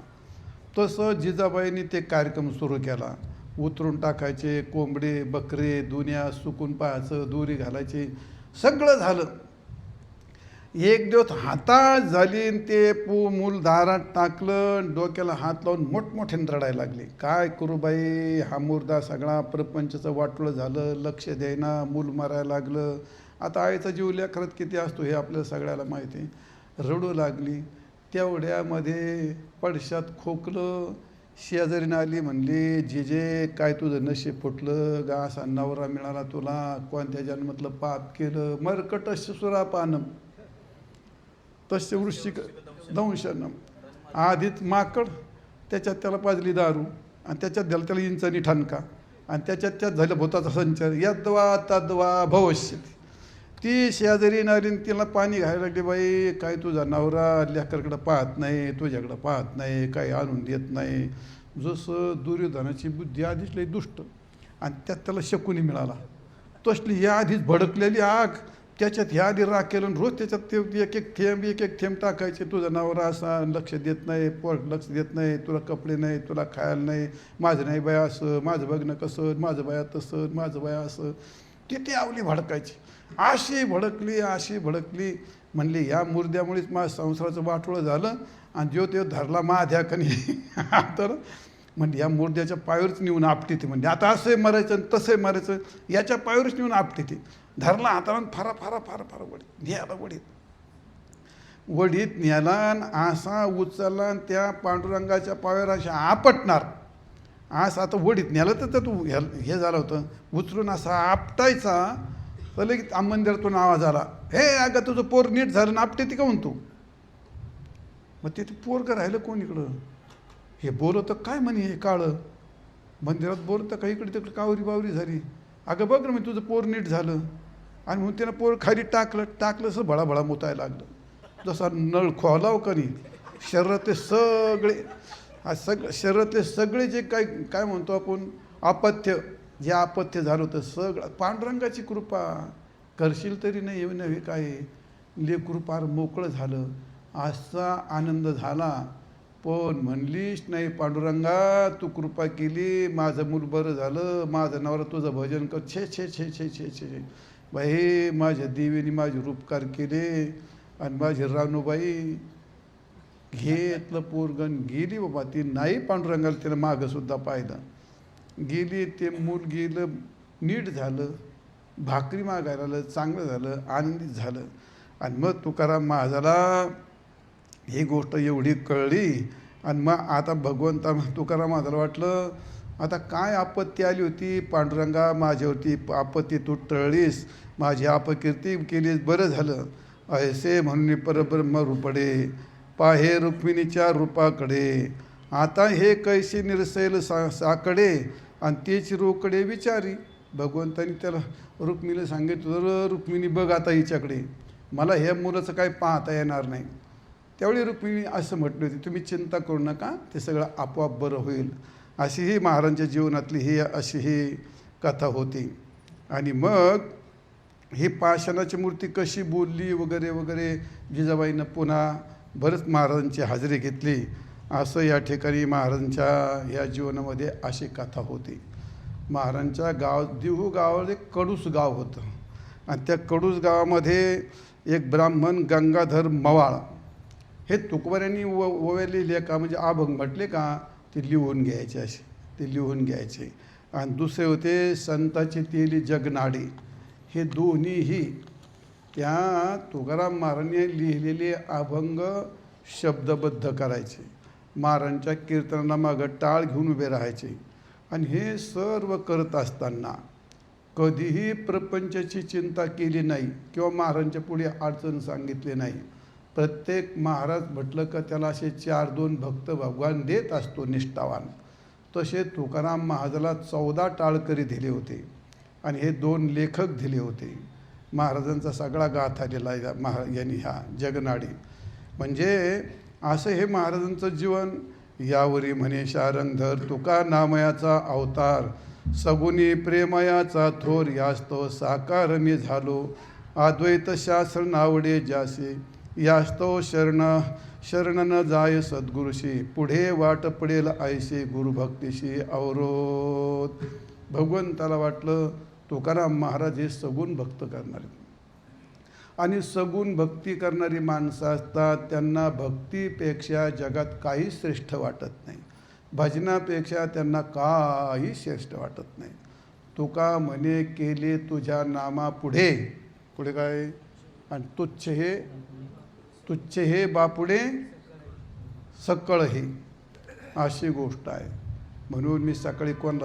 तसं जिजाबाईंनी ते कार्यक्रम सुरू केला. उतरून टाकायचे कोंबडे बकरे दुनिया, सुकून पाहायचं, दोरी घालायची, सगळं झालं. एक दिवस हाताळ झाली आणि ते मूल दारात टाकलं, डोक्याला हात लावून मोठमोठ्याने रडायला लागले. काय करू बाई, हा मुर्दा सगळा प्रपंचाचं वाटोळं झालं, लक्ष द्यायना, मूल मारायला लागलं. आता आईचा जीव लेकरात किती असतो हे आपल्याला सगळ्याला माहिती आहे. रडू लागली. तेवढ्यामध्ये पडशात खोकलं. शेजारीनं आली म्हणली जिजे काय तुझं नशीब फुटलं गा, असा नवरा मिळाला तुला, कोणत्या जन्मातलं पाप केलं. मरकट सुरा पानम तस्य वृश्चिक दंशनम. आधीच माकड, त्याच्यात त्याला पाजली दारू आणि त्याच्यात झालं त्याला इंचानी ठणका आणि त्याच्यात झालं भूताचा संचार. यद्वा तद्वा भविष्यती. ती शेजारी नारीन तिला पाणी घालायला लागली. बाई काय तुझा नवरा लेकरकडं पाहत नाही, तुझ्याकडं पाहत नाही, काही आणून देत नाही. जसं दुर्योधनाची बुद्धी आधीच लई दुष्ट आणि त्यात त्याला शकुनी मिळाला. तसली या आधीच भडकलेली आग, त्याच्यात ह्या आधी राग केलं. रोज त्याच्यात ते एक एक थेंब टाकायचे. तुझा नवरा असा लक्ष देत नाही, पोर लक्ष देत नाही, तुला कपडे नाही, तुला खायला नाही, माझं नाही बाया असं, माझं बघणं कसं, माझं बाया तसं, माझं बाया असं. ते आवली भडकायची. अशी भडकली म्हणली या मुर्द्यामुळेच माझ्या संसाराचं वाटोळं झालं. आणि जो ते धरला माध्या कनी तर म्हणजे या मुर्द्याच्या पायावरच नेऊन आपटी ती. म्हणजे आता असंही मरायचं आणि तसंही मरायचं, याच्या पायावरच नेऊन आपटी ती. धरला हाताला फारा फारा फारा फारा वडीत न्यायला, वडीत न्यायला आणि असा उचलला आणि त्या पांडुरंगाच्या पायावर अशा आपटणार. असं आता वडीत न्यायला तर तू हे झालं होतं, उचलून असा आपटायचा. तर लगेच मंदिरातून आवाज आला, हे अगं तुझं पोर नीट झालं ना, आपटे ती का म्हणतो. मग ते पोरगं राहिलं कोण इकडं, हे बोलवतं काय म्हणे हे काळं. मंदिरात बोलतं का इकडे तिकडे कावरी बावरी झाली. अगं बघ ना मी तुझं पोर नीट झालं. आणि म्हणून त्यानं पोर खाली टाकलं असं भळाभळा मुतायला लागलं. जसा नळ खोलाव का नाही, शरीरातले सगळे जे काय म्हणतो आपण अपथ्य, जे अपथ्य झालं होतं सगळं पांडुरंगाची कृपा. करशील तरी नाही नव्हे काय, लेकरू पार मोकळं झालं. असा आनंद झाला. पण म्हणलीच नाही, पांडुरंगा तू कृपा केली, माझं मूल बरं झालं, माझं नवरा तुझं भजन कर. छे छे छे छे छे छे बाई, माझ्या देवीने माझे उपकार केले. आणि माझी रानूबाई घेतलं पोरगण गेली बाबा. ती नाही पांडुरंगाला तिला मागं सुद्धा पाहिलं. गेली, ते मूल गेलं, नीट झालं, भाकरी मागायला आलं, चांगलं झालं, आनंदित झालं. आणि मग तुकाराम महाराजाला ही गोष्ट एवढी कळली. आणि मग आता भगवंता तुकाराम महाराजाला वाटलं, आता काय आपत्ती आली होती पांडुरंगा, माझ्यावरती आपत्ती तू टळलीस, माझी अपकीर्ती केलीस, बरं झालं. ऐसे म्हणून परब्रह्म रूपडे पाहे रुक्मिणीच्या रूपाकडे. आता हे कैसे निरसेल साकडे, आणि तेच रोकडे विचारी. भगवंतानी त्याला रुक्मिणीला सांगितलं, रुक्मिणी बघ आता हिच्याकडे, मला ह्या मुलाचं काय पाहता येणार नाही. त्यावेळी रुक्मिणी असं म्हटली होती, तुम्ही चिंता करू नका, ते सगळं आपोआप बरं होईल. अशी ही महाराजांच्या जीवनातली ही अशी ही कथा होती. आणि मग ही पाषाणाची मूर्ती कशी बोलली वगैरे वगैरे, जिजाबाईनं पुन्हा बरंच महाराजांची हजेरी घेतली. असं या ठिकाणी महाराजांच्या या जीवनामध्ये अशी कथा होती. महाराजांच्या देहू गावामध्ये कडूस गाव होतं. आणि त्या कडूस गावामध्ये एक ब्राह्मण गंगाधर मवाळ, हे तुकोबाऱ्यांनी ओवाळलेले का, म्हणजे अभंग म्हटले का ते लिहून घ्यायचे, असे ते लिहून घ्यायचे. आणि दुसरे होते संताचे तेली जगनाडे. हे दोन्हीही त्या तुकाराम महाराजांनी लिहिलेले अभंग शब्दबद्ध करायचे. महाराजांच्या कीर्तनाला मागं टाळ घेऊन उभे राहायचे. आणि हे सर्व करत असताना कधीही प्रपंचाची चिंता केली नाही किंवा महाराजांच्या पुढे अडचण सांगितली नाही. प्रत्येक महाराज म्हटलं का त्याला असे 4-2 भक्त भगवान देत असतो निष्ठावान. तसे तुकाराम महाराजाला 14 टाळकरी दिले होते आणि हे 2 लेखक दिले होते. महाराजांचा सगळा गाथा दिला यांनी ह्या जगनाडी. म्हणजे असं हे महाराजांचं जीवन. यावरी म्हणे शारंगधर तुका नामयाचा अवतार, सगुनी प्रेमयाचा थोर, यास्तव साकार मी झालो, अद्वैत शास्त्र नावडे जासे, यास्तव शरण न जाय सद्गुरुशी, पुढे वाट पडेल ऐसे गुरुभक्तीशी अवरोध. भगवंताला वाटलं तुकाराम महाराज हे सगुण भक्त करणारे, आणि सगुण भक्ती करणारी माणसं असतात, त्यांना भक्तीपेक्षा जगात काही श्रेष्ठ वाटत नाही, भजनापेक्षा त्यांना काही श्रेष्ठ वाटत नाही. तुका म्हणे केले तुझ्या नामा पुढे, पुढे काय, आणि तुच्छ हे बापुडे सकळ हे, अशी गोष्ट आहे. म्हणून मी सकाळी कोण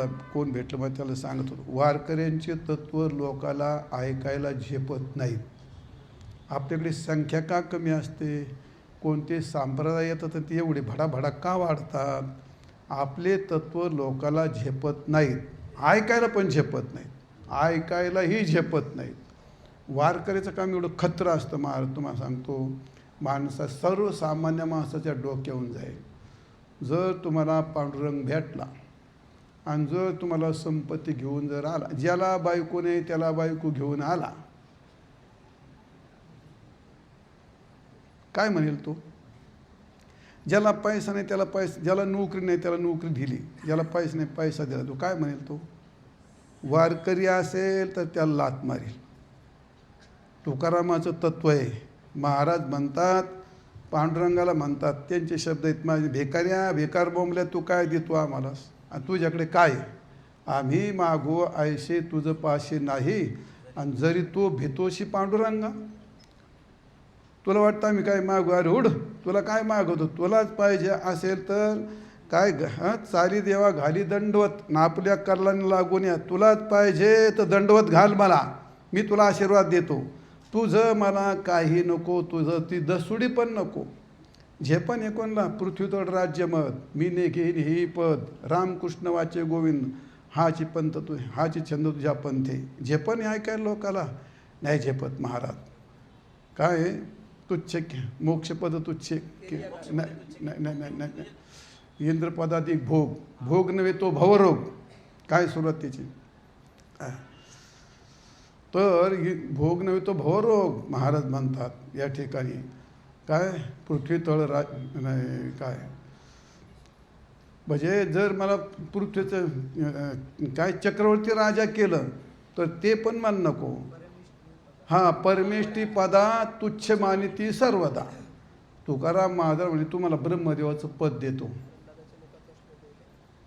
भेटलं मग त्याला सांगत होतो, वारकऱ्यांचे तत्त्व लोकाला ऐकायला झेपत नाहीत. आपल्याकडे संख्या का कमी असते, कोणते संप्रदाय येतात तर ते एवढे भडाभडा का वाढतात. आपले तत्त्व लोकाला झेपत नाहीत, ऐकायला पण झेपत नाहीत, ऐकायलाही झेपत नाहीत. वारकऱ्याचं काम एवढं खत्र असतं. महाराज तुम्हाला सांगतो, सर्वसामान्य माणसाच्या डोक्यावरून जाईल. जर तुम्हाला पांडुरंग भेटला आणि जर तुम्हाला संपत्ती घेऊन जर आला, ज्याला बायको नाही त्याला बायको घेऊन आला, काय म्हणेल तो? ज्याला पैसा नाही त्याला पैसा, ज्याला नोकरी नाही त्याला नोकरी दिली, ज्याला पैसा नाही पैसा दिला, तो काय म्हणेल? तो वारकरी असेल तर त्याला लात मारेल. तुकारामाचं तत्त्व आहे. महाराज म्हणतात, पांडुरंगाला म्हणतात, त्यांचे शब्द आहेत, माझे भिकाऱ्या भिकार बोंबल्या तू काय देतो आम्हाला, आणि तुझ्याकडे काय? आम्ही मागो ऐसे तुझं पाशी नाही, आणि जरी तू भितोशी पांडुरंगा, तुला वाटतं आम्ही काय मागू? अरे उड, तुला काय मागवतो? तुलाच पाहिजे असेल तर काय चाली देवा घाली दंडवत, ना आपल्या कर्लाने लागून या, तुलाच पाहिजे तर दंडवत घाल मला, मी तुला आशीर्वाद देतो. तुझं मला काही नको, तुझं ती दसुडी पण नको. झेपण एकोणला पृथ्वीतळ राज्य मत, मी ने घेईन ही पद, रामकृष्ण वाचे गोविंद, हाची पंथ तू, हाची छंद तुझ्या पंथे. झेपण ऐकायला लोकाला नाही झेपत. महाराज काय तुच्छ मोक्षपद तुच्छ नाही, इंद्रपदाधिक भोग, भोग नव्हे तो भवरोग. काय सुरुवात त्याची? तर भोग नव्हे तो भवरोग महाराज म्हणतात या ठिकाणी. काय पृथ्वी तळ काय म्हणजे जर मला पृथ्वीचं काय चक्रवर्ती राजा केलं तर ते पण मान नको. हां, परमेष्ठी पदा तुच्छ मानिती सर्वदा. तुकाराम महाराज म्हणजे तुम्हाला ब्रह्मदेवाचं पद देतो.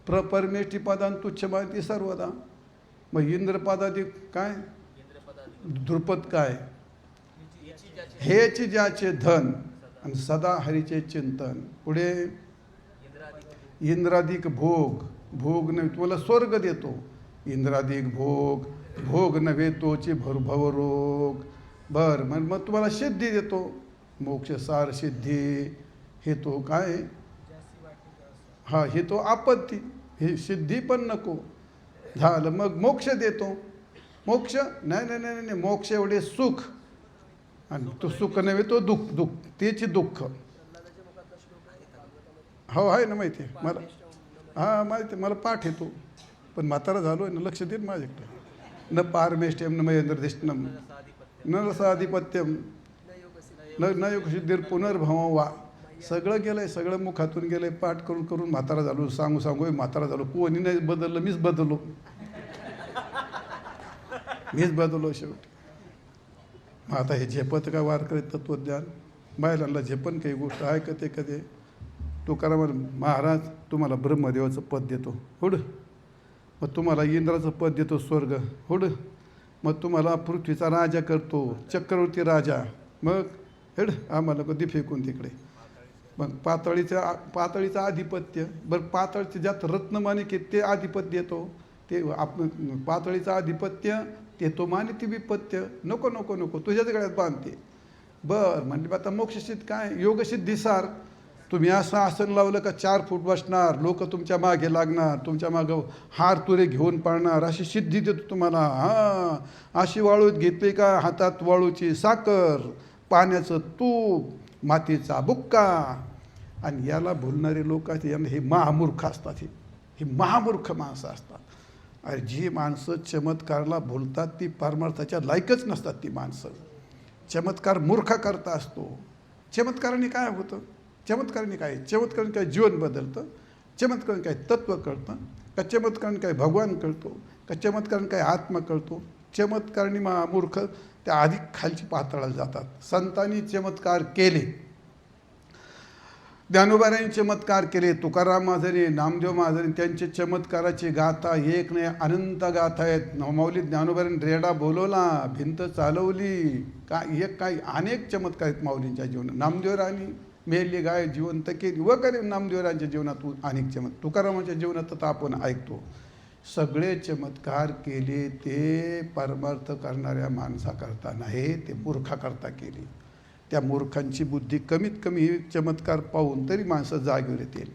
परमेष्ठी पदा तुच्छ मानिती सर्वदा. मग इंद्रपदादी काय, ध्रुपद काय, हेच ज्याचे धन आणि सदा हरीचे चिंतन. पुढे इंद्राधिक भोग, भोग नव्हे तुम्हाला स्वर्ग देतो. इंद्राधिक भोग, भोग नव्हे तोची भव रोग. बर मग तुम्हाला सिद्धी देतो, मोक्ष सार सिद्धी. हे तो काय, हा हे तो आपत्ती, हे सिद्धी पण नको. झालं मग मोक्ष देतो. मोक्ष नाही नाही नाही नाही, मोक्ष एवढे सुख, आणि तो सुख नव्हे तो दुःख, दुःख तेची दुःख. हो आहे ना माहिती आहे मला. हां माहिती आहे मला, पाठ येतो. पण म्हातारा झालो आहे ना, लक्ष देत माझ्याकडे. न पारमेष्ट्यम न महेंद्रदिष्टम न रसाधिपत्यम न योगसिद्धीर पुनर्भव वा. सगळं गेलं आहे, सगळं मुखातून गेलं आहे. पाठ करून करून म्हातारा झालो. सांगू सांगू म्हातारा झालो. कोणी नाही बदललं, मीच बदललो. मीच बदललो शेवटी. मग आता हे झेपत का वारकरी तत्त्वज्ञान, बायलांना झेपन काही गोष्ट ऐकते कधी. तुकाराम महाराज तुम्हाला ब्रह्मदेवाचं पद देतो, हुड. मग तुम्हाला इंद्राचं पद देतो, स्वर्ग, हुड. मग तुम्हाला पृथ्वीचा राजा करतो, चक्रवर्ती राजा. मग हेड आम्हाला कधी फेकून तिकडे. मग पातळीचं आधिपत्य. बरं पातळीचे ज्यात रत्नमाणिक आहेत ते आधिपत्य देतो. ते पातळीचं आधिपत्य ते तो मानिती विपत्य. नको नको नको, तुझ्याच गळ्यात बांधते. बरं म्हणजे आता मोक्षसिद्ध काय, योगसिद्धीसार. तुम्ही असं आसन लावलं का 4 फूट बसणार, लोक तुमच्या मागे लागणार, तुमच्या मागं हार तुरे घेऊन पाळणार, अशी सिद्धी देतो तुम्हाला. हां, अशी वाळूत घेतली का हातात वाळूची साखर, पाण्याचं तूप, मातीचा बुक्का. आणि याला भुलणारे लोक आहेत, यांना हे महामूर्ख असतात. हे महामूर्ख माणसं असतात. अरे जी माणसं चमत्कारला भुलतात ती परमार्थाच्या लायकच नसतात. ती माणसं चमत्कार मूर्ख करता असतो. चमत्काराने काय होतं, चमत्काराने काय, चमत्काराने काय जीवन बदलतं, चमत्काराने काय तत्त्व कळतं का, चमत्काराने काय भगवान कळतो का, चमत्काराने काय आत्मा कळतो. चमत्काराने मूर्ख त्या अधिक खालची पातळाला जातात. संतांनी चमत्कार केले, ज्ञानोबारांनी चमत्कार केले, तुकाराम महाराजांनी, नामदेव महाराजांनी, त्यांचे चमत्काराची गाथा एक नाही अनंत गाथा आहेत. माऊली ज्ञानोबारांनी रेडा बोलवला, भिंत चालवली, एक काही अनेक चमत्कार आहेत माऊलींच्या जीवनात. नामदेवरांनी मेली गाय जिवंत केली वगैरे. नामदेवरांच्या जीवनात अनेक चमत्कार, तुकारामांच्या जीवनात तर आपण ऐकतो. सगळे चमत्कार केले ते परमार्थ करणाऱ्या माणसाकरता नाही, ते मूर्खाकरता केले. त्या मूर्खांची बुद्धी कमीत कमी हे चमत्कार पाहून तरी माणसं जागेवर येतील.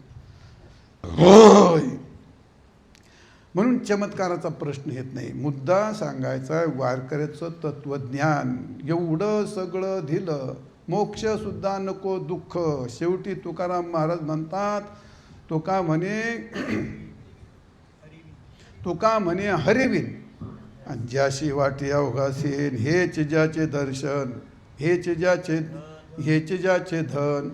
म्हणून चमत्काराचा प्रश्न येत नाही. मुद्दा सांगायचा वारकऱ्याचं तत्त्वज्ञान. एवढं सगळं दिलं, मोक्षसुद्धा नको दुःख. शेवटी तुकाराम महाराज म्हणतात, तुका म्हणे हरिविन, आणि ज्याशी वाटी अवघासेन, हेच ज्याचे दर्शन, हेच ज्याचे धन,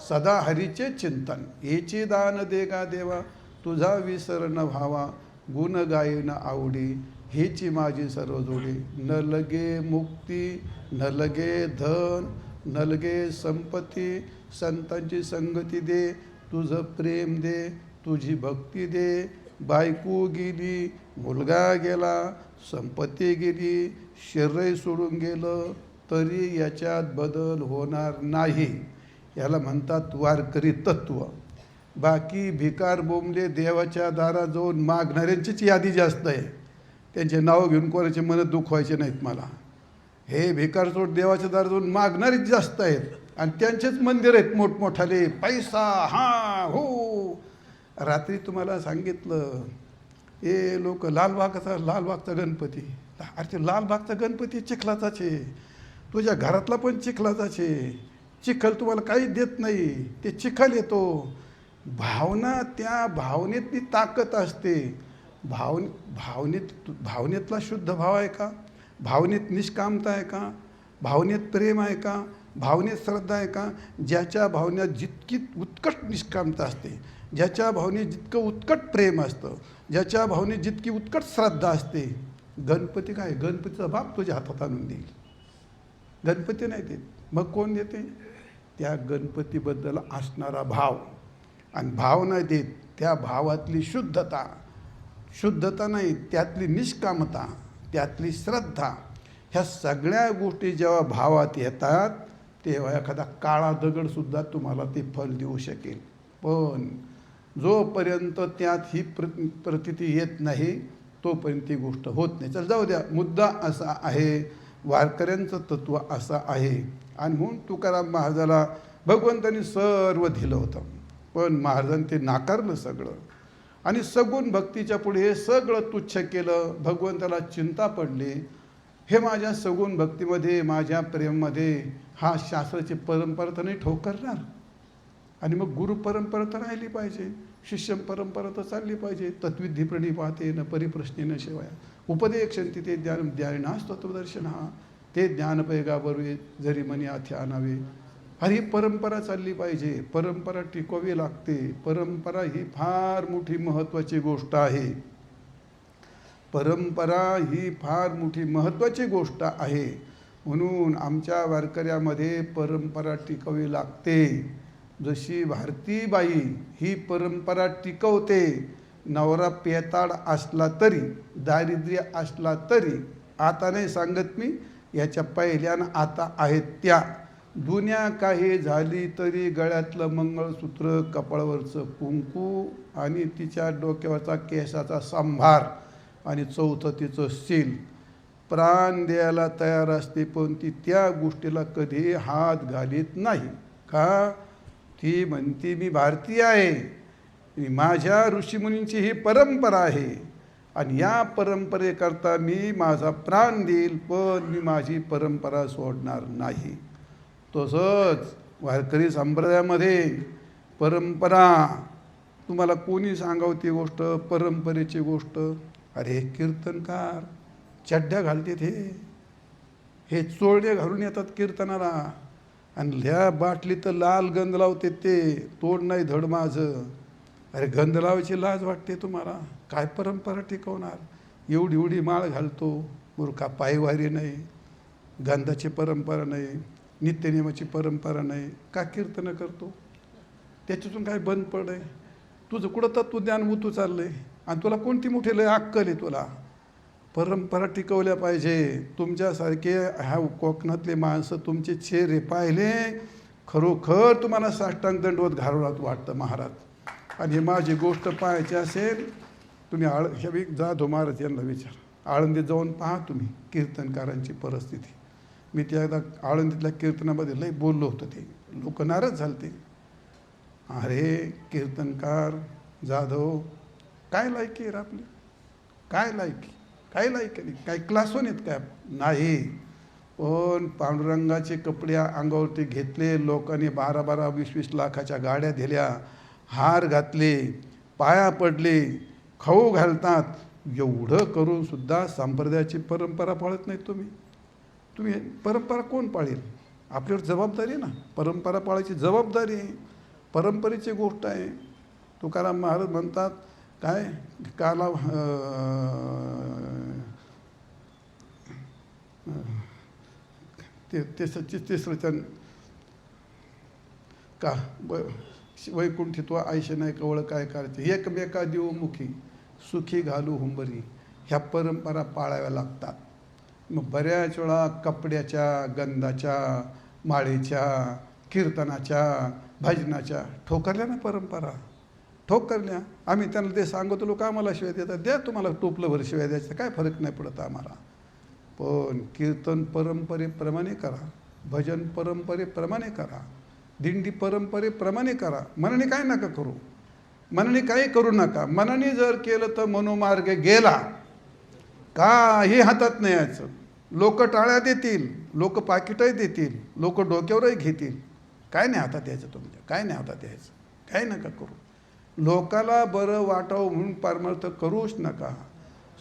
सदा हरीचे चिंतन. हेचे दान देगा देवा, तुझा विसर न व्हावा, गुण गायन आवडी, हेची माझी सर्व जोडी. न लगे मुक्ती, न लगे धन, न लगे संपत्ती, संतांची संगती दे, तुझं प्रेम दे, तुझी भक्ती दे. बायको गेली, मुलगा गेला, संपत्ती गेली, शरीर सोडून गेलं, तरी याच्यात बदल होणार नाही. याला म्हणतात वारकरी तत्त्व. बाकी भिकार बोंबले देवाच्या दारात जाऊन मागणाऱ्यांचीच यादी जास्त आहे. त्यांचे नाव घेऊन कोणाचे मन दुखवायचे नाहीत मला. हे भिकार सोड देवाच्या दारात जाऊन मागणारेच जास्त आहेत, आणि त्यांचेच मंदिर आहेत मोठमोठाले. पैसा हां हो. रात्री तुम्हाला सांगितलं, हे लोक लालबागचा गणपती. अरे ते लालबागचा गणपती चिखलाचाच आहे, तुझ्या घरातला पण चिखलाचाच आहे. चिखल तुम्हाला काही देत नाही, ते चिखल येतो. भावना, त्या भावनेतली ताकद असते. भावनेतला शुद्ध भाव आहे का, भावनेत निष्कामता आहे का, भावनेत प्रेम आहे का, भावनेत श्रद्धा आहे का. ज्याच्या भावनेत जितकी उत्कट निष्कामता असते, ज्याच्या भावने जितकं उत्कट प्रेम असतं, ज्याच्या भावने जितकी उत्कट श्रद्धा असते, गणपती काय, गणपतीचा बाप तुझ्या हातात आणून देईल. गणपती नाही देत, मग कोण देते? त्या गणपतीबद्दल असणारा भाव. आणि भाव नाही देत, त्या भावातली शुद्धता, शुद्धता नाही त्यातली निष्कामता, त्यातली श्रद्धा, ह्या सगळ्या गोष्टी जेव्हा भावात येतात तेव्हा एखादा काळा दगडसुद्धा तुम्हाला ते फल देऊ शकेल. पण जोपर्यंत त्यात ही प्रतीती येत नाही तोपर्यंत ती गोष्ट होत नाही. चल जाऊ द्या, मुद्दा असा आहे, वारकऱ्यांचं तत्त्व असं आहे. आणि म्हणून तुकाराम महाराजाला भगवंतांनी सर्व दिलं होतं, पण महाराजांनी ते नाकारलं सगळं आणि सगुण भक्तीच्या पुढे हे सगळं तुच्छ केलं. भगवंताला चिंता पडली, हे माझ्या सगुण भक्तीमध्ये, माझ्या प्रेममध्ये हा शास्त्राची परंपरा तर नाही ठोकरणार. आणि मग गुरु परंपरा तर राहिली पाहिजे, शिष्य परंपरा तर चालली पाहिजे. तत्विधी प्रणिपाते न परिप्रश्नेन शिवाय उपदेक्षन्ति ते ज्ञान ज्ञानास्तत्वदर्शन हा ते ज्ञान पैगाबरोबर जरी मनी आथे आणावे. अरे ही परंपरा चालली पाहिजे, परंपरा टिकवावी लागते. परंपरा ही फार मोठी महत्त्वाची गोष्ट आहे. परंपरा ही फार मोठी महत्त्वाची गोष्ट आहे. म्हणून आमच्या वारकऱ्यामध्ये परंपरा टिकवावी लागते. जशी भारतीबाई ही परंपरा टिकवते, नवरा पेताड असला तरी, दारिद्र्य असला तरी, आता नाही सांगत मी, याच्या पहिल्यानं आता आहेत त्या, दुनिया काही झाली तरी गळ्यातलं मंगळसूत्र, कपाळावरचं कुंकू आणि तिच्या डोक्यावरचा केसाचा सांभार आणि चौथं तिचं सील, प्राण द्यायला तयार असते, पण ती त्या गोष्टीला कधी हात घालीत नाही. का? ती म्हणते मी भारतीय आहे, माझ्या ऋषीमुनींची ही परंपरा आहे आणि या परंपरेकरता मी माझा प्राण देईल, पण मी माझी परंपरा सोडणार नाही. तसंच वारकरी संप्रदायामध्ये परंपरा, तुम्हाला कोणी सांगावं ती गोष्ट, परंपरेची गोष्ट. अरे कीर्तनकार चड्ड्या घालतात, हे चोळडे घालून येतात कीर्तनाला आणि ह्या बाटलीत लाल गंध लावते, ते तोड नाही धड माझं. अरे गंध लावायची लाज वाटते तुम्हाला? काय परंपरा टिकवणार? एवढी एवढी माळ घालतो, मूर्खा, पायवारी नाही, गंधाची परंपरा नाही, नित्यनियमाची परंपरा नाही, का कीर्तन करतो? त्याच्यातून काय बंद पडे? तुझं कुठं तत्वज्ञान उतू चाललंय आणि तुला कोणती मोठी लय अक्कल आहे तुला? परंपरा टिकवल्या पाहिजे. तुमच्यासारखे ह्या कोकणातले माणसं तुमचे चेहरे पाहिले, खरोखर तुम्हाला साष्टांग दंडवत घालवत वाटतं महाराज. आणि माझी गोष्ट पाहायची असेल, तुम्ही ह्या जाधव महाराज यांना विचार, आळंदीत जाऊन पहा तुम्ही कीर्तनकारांची परिस्थिती. मी त्या एकदा आळंदीतल्या कीर्तनामध्ये लई बोललो होतो, ते लोक नाराज झालते. अरे कीर्तनकार जाधव काय लायकी आहे आपली? काय लायकी? काय लायकी नाही? काय क्लासवर आहेत काय? नाही. पण पांडुरंगाचे कपडे अंगावरती घेतले लोकांनी, 12-12, 20-20 लाखाच्या गाड्या दिल्या, हार घातले, पाया पडले, खाऊ घालतात. एवढं करून सुद्धा संप्रदायाची परंपरा पाळत नाहीत तुम्ही. तुम्ही परंपरा कोण पाळेल? आपल्यावर जबाबदारी आहे ना, परंपरा पाळायची जबाबदारी आहे, परंपरेची गोष्ट आहे. तुकाराम महाराज म्हणतात काय, काला ते तिसरं का वैकुंठी तो आयशे नाही कवळ काय करायचे, एकमेका देऊ मुखी सुखी घालू हुंबरी, ह्या परंपरा पाळाव्या लागतात. मग बऱ्याच वेळा कपड्याच्या, गंधाच्या, माळेच्या, कीर्तनाच्या, भजनाच्या ठोकरल्या ना परंपरा, ठोकरल्या. आम्ही त्यांना ते सांगतो, लोक आम्हाला शिवाय देतात, द्या तुम्हाला टोपलंभर शिवाय द्यायचं, काय फरक नाही पडत आम्हाला. पण कीर्तन परंपरेप्रमाणे करा, भजन परंपरेप्रमाणे करा, दिंडी परंपरेप्रमाणे करा. मनाने काय नका करू, मनाने काही करू नका. मनाने जर केलं तर मनोमार्ग गेला, काही हातात नाही यायचं. लोक टाळ्या देतील, लोक पाकिटही देतील, लोक डोक्यावरही घेतील, काय नाही हातात यायचं तुमच्या, काय नाही हातात यायचं, काय नका करू. लोकाला बरं वाटावं म्हणून परमार्थ करूच नका.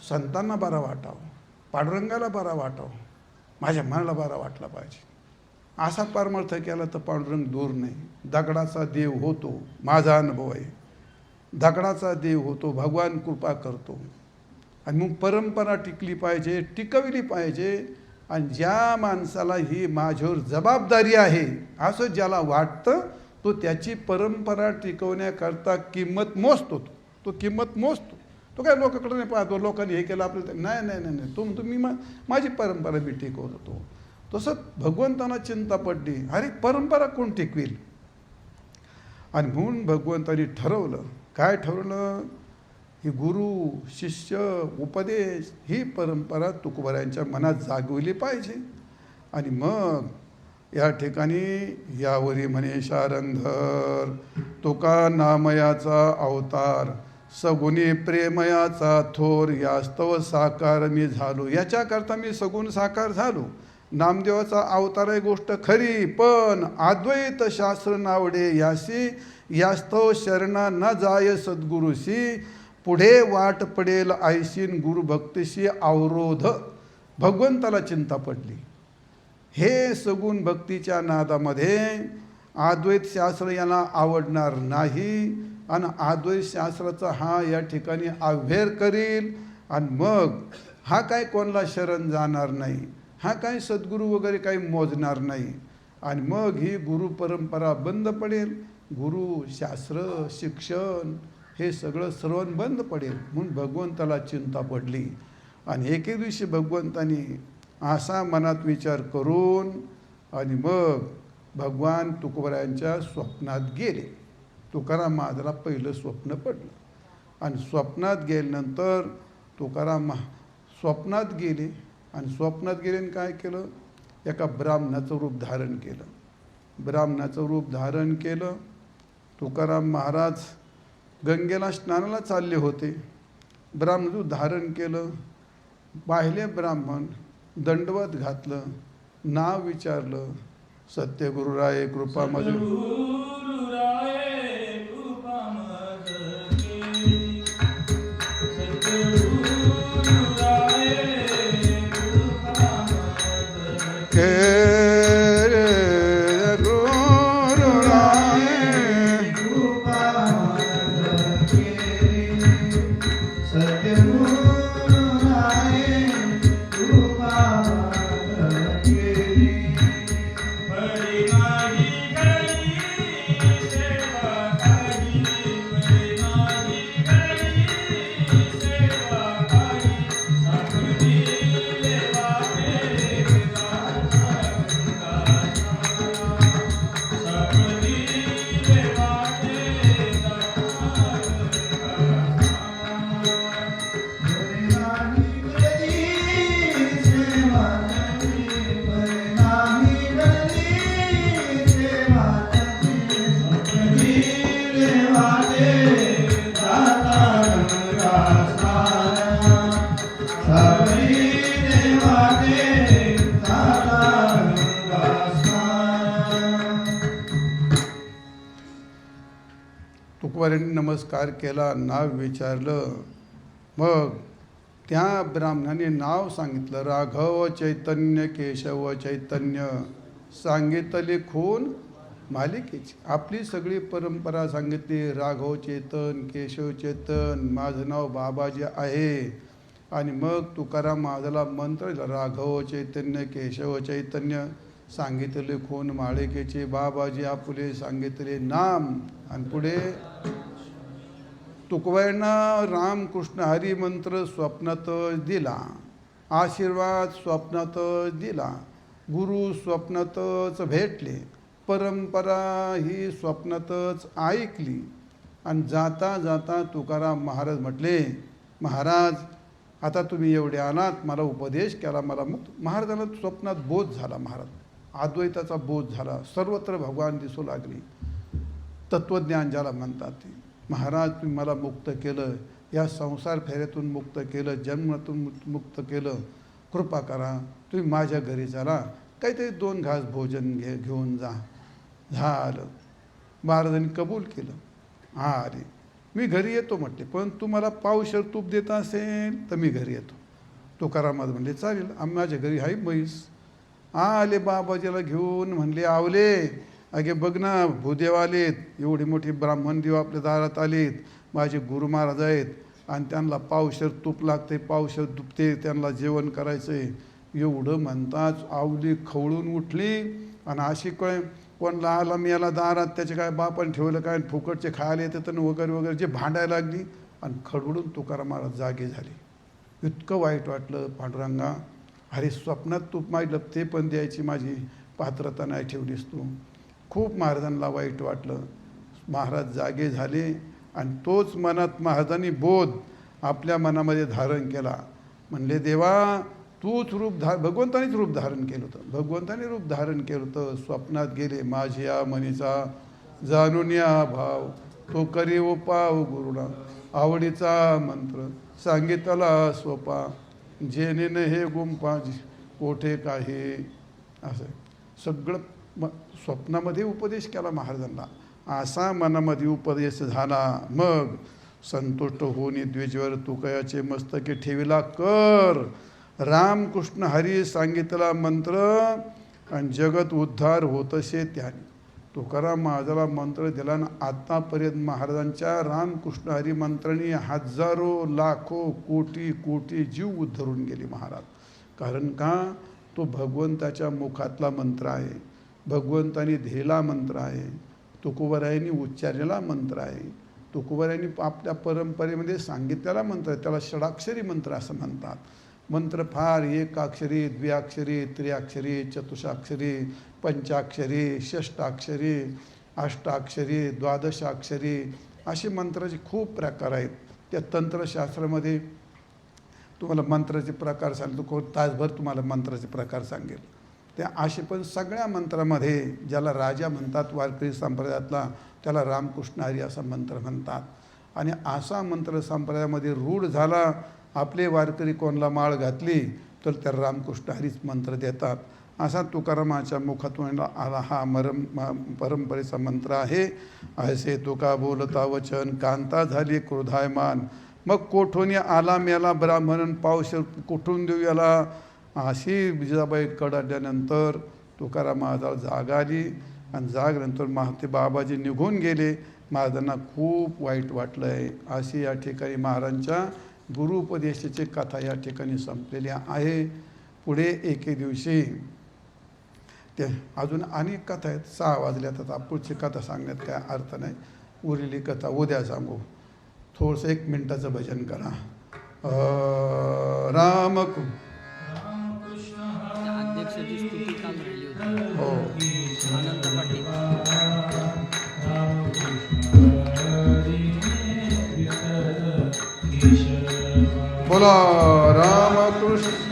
संतांना बरा वाटावं, पांडुरंगाला बरा वाटावं, माझ्या मनाला बरा वाटला पाहिजे, असा परमार्थ केला तर पांडुरंग दूर नाही, दगडाचा देव होतो, माझा अनुभव आहे. दगडाचा देव होतो, भगवान कृपा करतो. आणि मग परंपरा टिकली पाहिजे, टिकवली पाहिजे. आणि ज्या माणसाला ही माझ्यावर जबाबदारी आहे असं ज्याला वाटतं, तो त्याची परंपरा टिकवण्याकरता किंमत मोजतो. तो किंमत मोजतो. तो काय लोकांकडे नाही पाहतो, लोकांनी हे केलं आपलं, नाही नाही नाही नाही, तुम्ही माझी परंपरा मी टिकवतो. तसंच भगवंतांना चिंता पडली, अरे परंपरा कोण टिकविल. आणि म्हणून भगवंतांनी ठरवलं, काय ठरवलं, ही गुरु शिष्य उपदेश ही परंपरा तुकोबारायांच्या मनात जागवली पाहिजे. आणि मग या ठिकाणी यावरी म्हणे शारंधर, तुका नामयाचा अवतार, सगुणी प्रेमयाचा थोर, यास्तव साकार मी झालो. याच्याकरता मी सगुण साकार झालो. नामदेवाचा अवतार आहे गोष्ट खरी, पण अद्वैत शास्त्र नावडे यासी, यास्तव शरणा न जाय सद्गुरुशी, पुढे वाट पडेल ऐशीन गुरुभक्तीशी अवरोध. भगवंताला चिंता पडली. हे सगुण भक्तीच्या नादामध्ये अद्वैत शास्त्र यांना आवडणार नाही. आणि अद्वैत शास्त्राचा हा या ठिकाणी अव्हेर करील. आणि मग हा काय कोणाला शरण जाणार नाही, हा काय सद्गुरू वगैरे काही मोजणार नाही. आणि मग ही गुरु परंपरा बंद पडेल. गुरु शास्त्र शिक्षण हे सगळं सर्वं बंद पडेल. म्हणून भगवंताला चिंता पडली. आणि एके दिवशी भगवंतानी असा मनात विचार करून आणि मग भगवान तुकोबारायांच्या स्वप्नात गेले. तुकाराम महाराजाला पहिलं स्वप्न पडलं. आणि स्वप्नात गेल्यानंतर तुकाराम स्वप्नात गेले. आणि स्वप्नात गेल्याने काय केलं, एका ब्राह्मणाचं रूप धारण केलं. ब्राह्मणाचं रूप धारण केलं. तुकाराम महाराज गंगेला स्नानाला चालले होते. ब्राह्मण रूप धारण केलं. पाहिले ब्राह्मण, दंडवत घातलं, नाव विचारलं, सत्यगुरुराय कृपा मज. तुकोबारायांनी नमस्कार केला, नाव विचारलं. मग त्या ब्राह्मणाने नाव सांगितलं, राघव चैतन्य केशव चैतन्य. सांगितले खून मालिकेची. आपली सगळी परंपरा सांगितली, राघव चेतन, केशव चेतन, माझं नाव बाबाजी आहे. आणि मग तुकाराम महाराजाला मंत्र दिला, राघव चैतन्य केशव चैतन्य. सांगितले खून मालिकेचे बाबाजी आपुले, सांगितले नाम. आणि पुढे तुकोबारायांना रामकृष्ण हरी मंत्र स्वप्नातच दिला, आशीर्वाद स्वप्नातच दिला, गुरु स्वप्नातच भेटले, परंपरा ही स्वप्नातच ऐकली. आणि जाता जाता तुकाराम महाराज म्हटले, महाराज आता तुम्ही एवढे आलात, मला उपदेश केला, मला मुक्त. महाराजांना स्वप्नात बोध झाला. महाराज अद्वैताचा बोध झाला. सर्वत्र भगवान दिसू लागले. तत्वज्ञान ज्याला म्हणतात ते. महाराज तुम्ही मला मुक्त केलं, या संसार फेऱ्यातून मुक्त केलं, जन्मातून मुक्त केलं, कृपा करा. तुम्ही माझ्या घरी चला, काहीतरी 2 घास भोजन घेऊन जा. झालं. महाराजांनी कबूल केलं. हा अरे मी घरी येतो म्हटले, पण तू मला पावशेर तूप देत असेल तर मी घरी येतो. तुकाराम महाराज म्हणले चालेल, माझ्या घरी आहे म्हैस. आले बाबाजीला घेऊन, म्हणले आवले अगे बघ ना, भूदेव आलेत, एवढी मोठी ब्राह्मण देव आपल्या दारात आलेत, माझे गुरु महाराज आहेत आणि त्यांना पावशर तूप लागते, पावशर दुपते, त्यांना जेवण करायचं आहे. एवढं म्हणताच आवली खवळून उठली आणि अशी काय कोणला आला मी याला दारात, त्याचे काय बापाने ठेवलं काय, फुकटचे खायला येते तर वगैरे वगैरे जे भांडायला लागली आणि खडबडून तुकाराम महाराज जागे झाले. इतकं वाईट वाटलं. पांडुरंगा, अरे स्वप्नात तूप मागितलं ते पण द्यायची माझी पात्रता नाही ठेवलीस तू. खूप महाराजांना वाईट वाटलं. महाराज जागे झाले आणि तोच मनात महाराजांनी बोध आपल्या मनामध्ये धारण केला. म्हणले देवा तूच भगवंतानीच रूप धारण केलं होतं, भगवंताने रूप धारण केलं होतं. स्वप्नात गेले, माझी या मनीचा जाणून या भाव, तो करी उपाव गुरुना, आवडीचा मंत्र सांगितला सोपा, जेने न हे गुंपा कोठे काही. असं सगळं स्वप्नामध्ये उपदेश केला महाराजांना. असा मनामध्ये उपदेश झाला. मग संतुष्ट होऊन द्विजवर तुकयाचे मस्तके ठेविला कर, रामकृष्ण हरी सांगितला मंत्र आणि जगत उद्धार होतसे त्याने. तुकाराम महाराजाला मंत्र दिला आणि आतापर्यंत महाराजांच्या रामकृष्ण हरी मंत्राने हजारो लाखो कोटी कोटी जीव उद्धरून गेले महाराज. कारण का, तो भगवंताच्या मुखातला मंत्र आहे, भगवंतानी दिलेला मंत्र आहे, तुकोबरायांनी उच्चारलेला मंत्र आहे, तुकोबरायांनी आपल्या परंपरेमध्ये सांगितलेला मंत्र आहे. त्याला षडाक्षरी मंत्र असं म्हणतात. मंत्र फार एकाक्षरी, द्विअक्षरी, त्रिअक्षरी, चतुषाक्षरी, पंचाक्षरी, षष्टाक्षरी, अष्टाक्षरी, द्वादशाक्षरी असे मंत्राचे खूप प्रकार आहेत. त्या तंत्रशास्त्रामध्ये तुम्हाला मंत्राचे प्रकार सांगतो, तासभर तुम्हाला मंत्राचे प्रकार सांगेल. त्या असे पण सगळ्या मंत्रामध्ये ज्याला राजा म्हणतात वारकरी संप्रदायातला, त्याला रामकृष्ण हरी असा मंत्र म्हणतात. आणि असा मंत्र संप्रदायामध्ये रूढ झाला. आपले वारकरी कोणाला माळ घातली तर त्या रामकृष्ण हरीच मंत्र देतात. असा तुकारामाच्या मुखातून आला हा परंपरेचा मंत्र आहे. असे तुका बोलता वचन, कांता झाली क्रोधायमान, मग कोठून आला मेला ब्राह्मण, पावशर कुठून देऊ याला. अशी जिजाबाई कडाडल्यानंतर तुकाराम महाराजाला जाग आली आणि जागल्यानंतर ते बाबाजी निघून गेले. महाराजांना खूप वाईट वाटलं आहे. अशी या ठिकाणी महाराजांच्या गुरुपदेशाची कथा या ठिकाणी संपलेली आहे. पुढे एके दिवशी ते अजून अनेक कथा आहेत. 6 वाजल्यात आता पुढची कथा सांगण्यात काय अर्थ नाही. उरलेली कथा उद्या सांगू. थोडंसं 1 मिनिटाचं भजन करा. अध्यक्षाची स्तुती काल राहिली होती. हो, आनंद पाटील. बोला रामकृष्ण.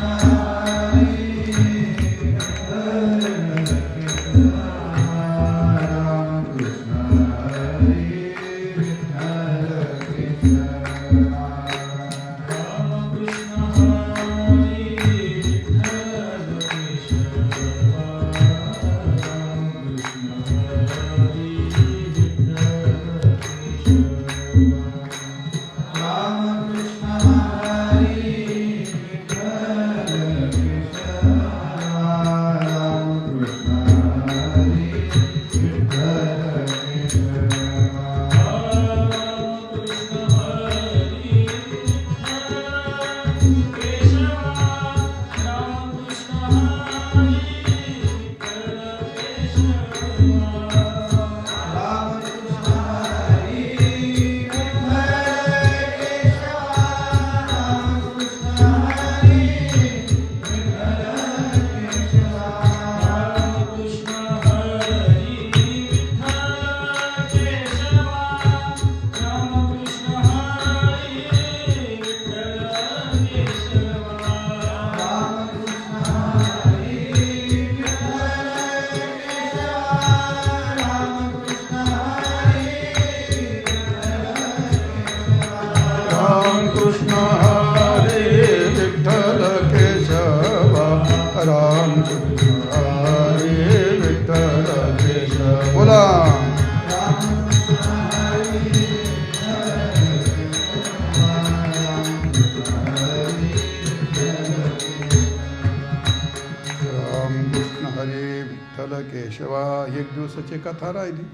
केशवा. एक दिवसाची कथा राहिली.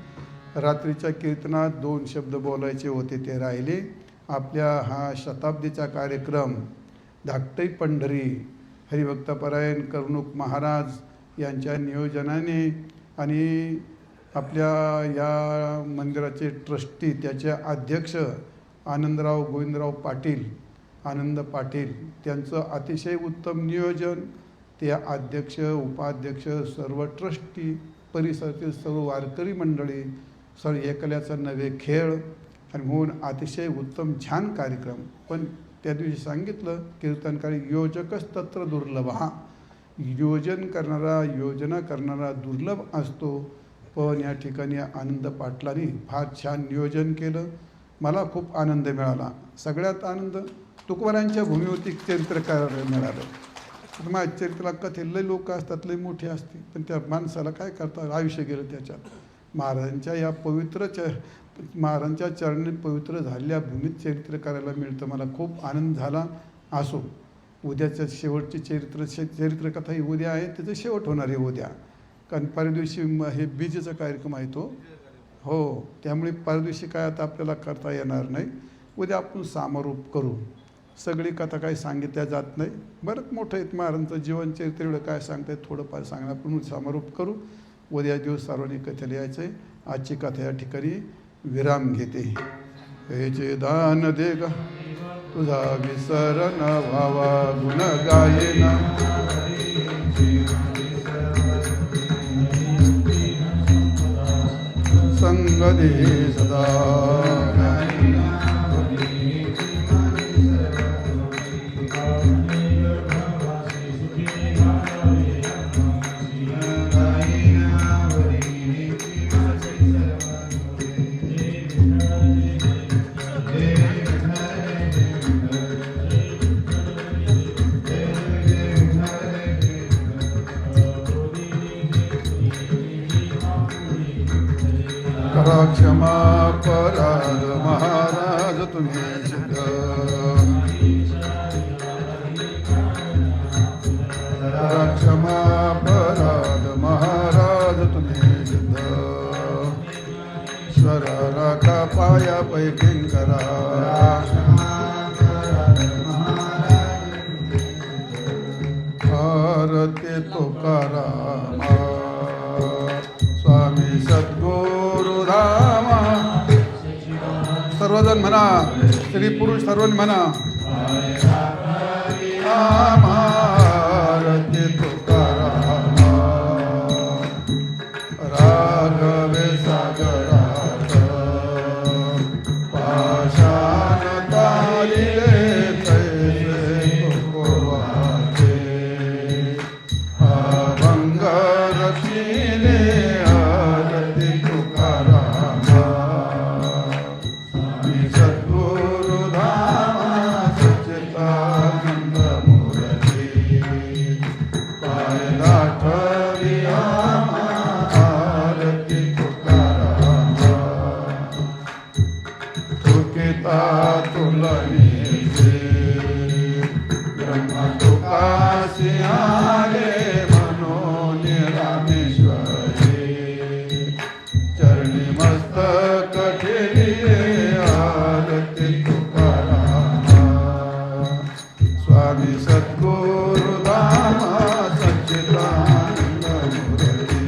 रात्रीच्या कीर्तनात 2 शब्द बोलायचे होते, ते राहिले. आपल्या हा शताब्दीचा कार्यक्रम धाकटी पंढरी हरिभक्तपरायण कर्णूक महाराज यांच्या नियोजनाने आणि आपल्या या मंदिराचे ट्रस्टी, त्याचे अध्यक्ष आनंदराव गोविंदराव पाटील, आनंद पाटील, त्यांचं अतिशय उत्तम नियोजन. ते अध्यक्ष, उपाध्यक्ष, सर्व ट्रस्टी, परिसरातील सर्व वारकरी मंडळी, सर्व एकल्याचा नवे खेळ आणि म्हणून अतिशय उत्तम छान कार्यक्रम. पण त्या दिवशी सांगितलं कीर्तनकारी योजकच तत्र दुर्लभ. हा योजना करणारा दुर्लभ असतो. पण या ठिकाणी आनंद पाटलांनी फार छान नियोजन केलं. मला खूप आनंद मिळाला. सगळ्यात आनंद तुकोबारांच्या भूमीवरती चरित्रकार मिळालं. माझ्या चरित्राला कथेत लय लोक असतात, लय मोठी असते, पण त्या माणसाला काय करतात, आयुष्य गेलं त्याच्यात. महाराजांच्या या महाराजांच्या चरणी पवित्र झालेल्या भूमीत चरित्र करायला मिळतं. मला खूप आनंद झाला. असो, उद्याच्या शेवटची चरित्रकथा ही उद्या आहे, त्याचं शेवट होणार आहे उद्या. कारण परदिवशी हे बीजेचा कार्यक्रम आहे तो. हो, त्यामुळे परदिवशी काय आता आपल्याला करता येणार नाही. उद्या आपण समारोप करू. सगळी कथा काही सांगितल्या जात नाही. बरंच मोठं आहेत महाराजांचं जीवनचरित्र, एवढं काय सांगतायत थोडंफार सांगणार. आपण समारोप करू. उद्या दिवस सर्वांनी कथेला यायचं आहे. आजची कथा या ठिकाणी विराम घेते. हे जे दान दे ग तुझा विसर न व्हावा, गुण गायेना संग दे सदा. करा क्षमा पराध महाराज तुम्ही सिद्ध. करा क्षमा पराध महाराज तुम्ही सिद्ध. स्वराला का पाया पैकिंग करा. भारते तुकाराम स्वामी सद्गुरु रामा. सर्वजण म्हणा, स्त्री पुरुष सर्वांनी म्हणा. भारते तुकाराम राघवे सागरात पाषाण तारिले तैसे तुकोबाचे. अभंग रक्षिले आरती तुकाराम. स्वामी सद्गुरु धाम सच्चिदानंद मूर्ती. पाय दाठवी आरती तुकाराम. तुकिता तुलनीचे ब्रह्म तुकासी आले म्हणून रामेश्वरी. चरणी मस्तक ठेविले आरती तुकाराम. स्वामी सद्गुरु धाम सच्चिदानंद मूर्ती.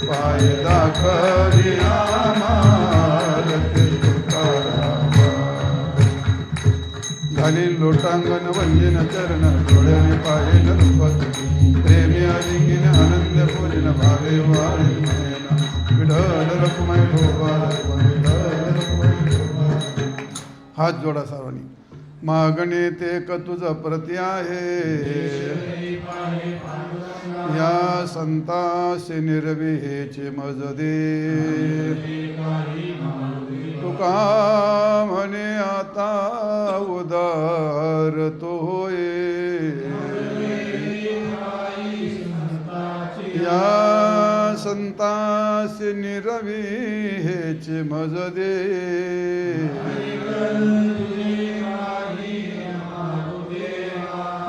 पाय दाखवी आरती तुकाराम. झाली लोटांगण वंदिन चरण डोळ्याने पाहिलं रूप. प्रेमी आलिंगीन आनंद पूर्ण भावे वारी म्हणेना. विठ्ठल रखुमाई ठोबा विठ्ठल रखुमाई ठोबा. हात जोडा सर्वांनी. मागणे ते क तुझ प्रती आहे. या संतासी निर्विहेचे मज दे. तुका म्हणे आता उदार तो होय. या संतासी निर्विहेचे मज दे.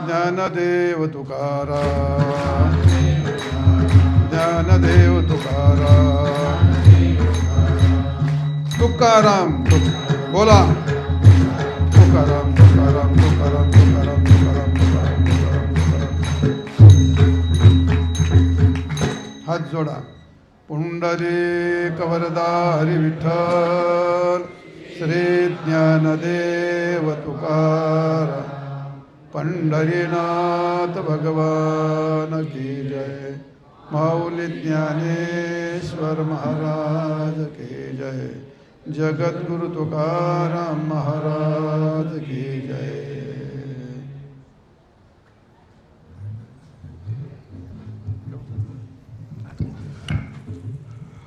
ज्ञानदेव तुकाराम. ज्ञान ज्ञानदेव तुकाराम तुकाराम बोला तुकाराम तुकाराम तुकाराम तुकाराम तुकाराम तुकाराम तुकाराम तुकाराम. हात जोडा. पुंडलिक वरदा हरी विठ्ठल श्री ज्ञानदेव तुकाराम पंढरीनाथ भगवान की जय. माऊली ज्ञानेश्वर महाराज की जय. जगद्गुरु तुकाराम महाराज की जय.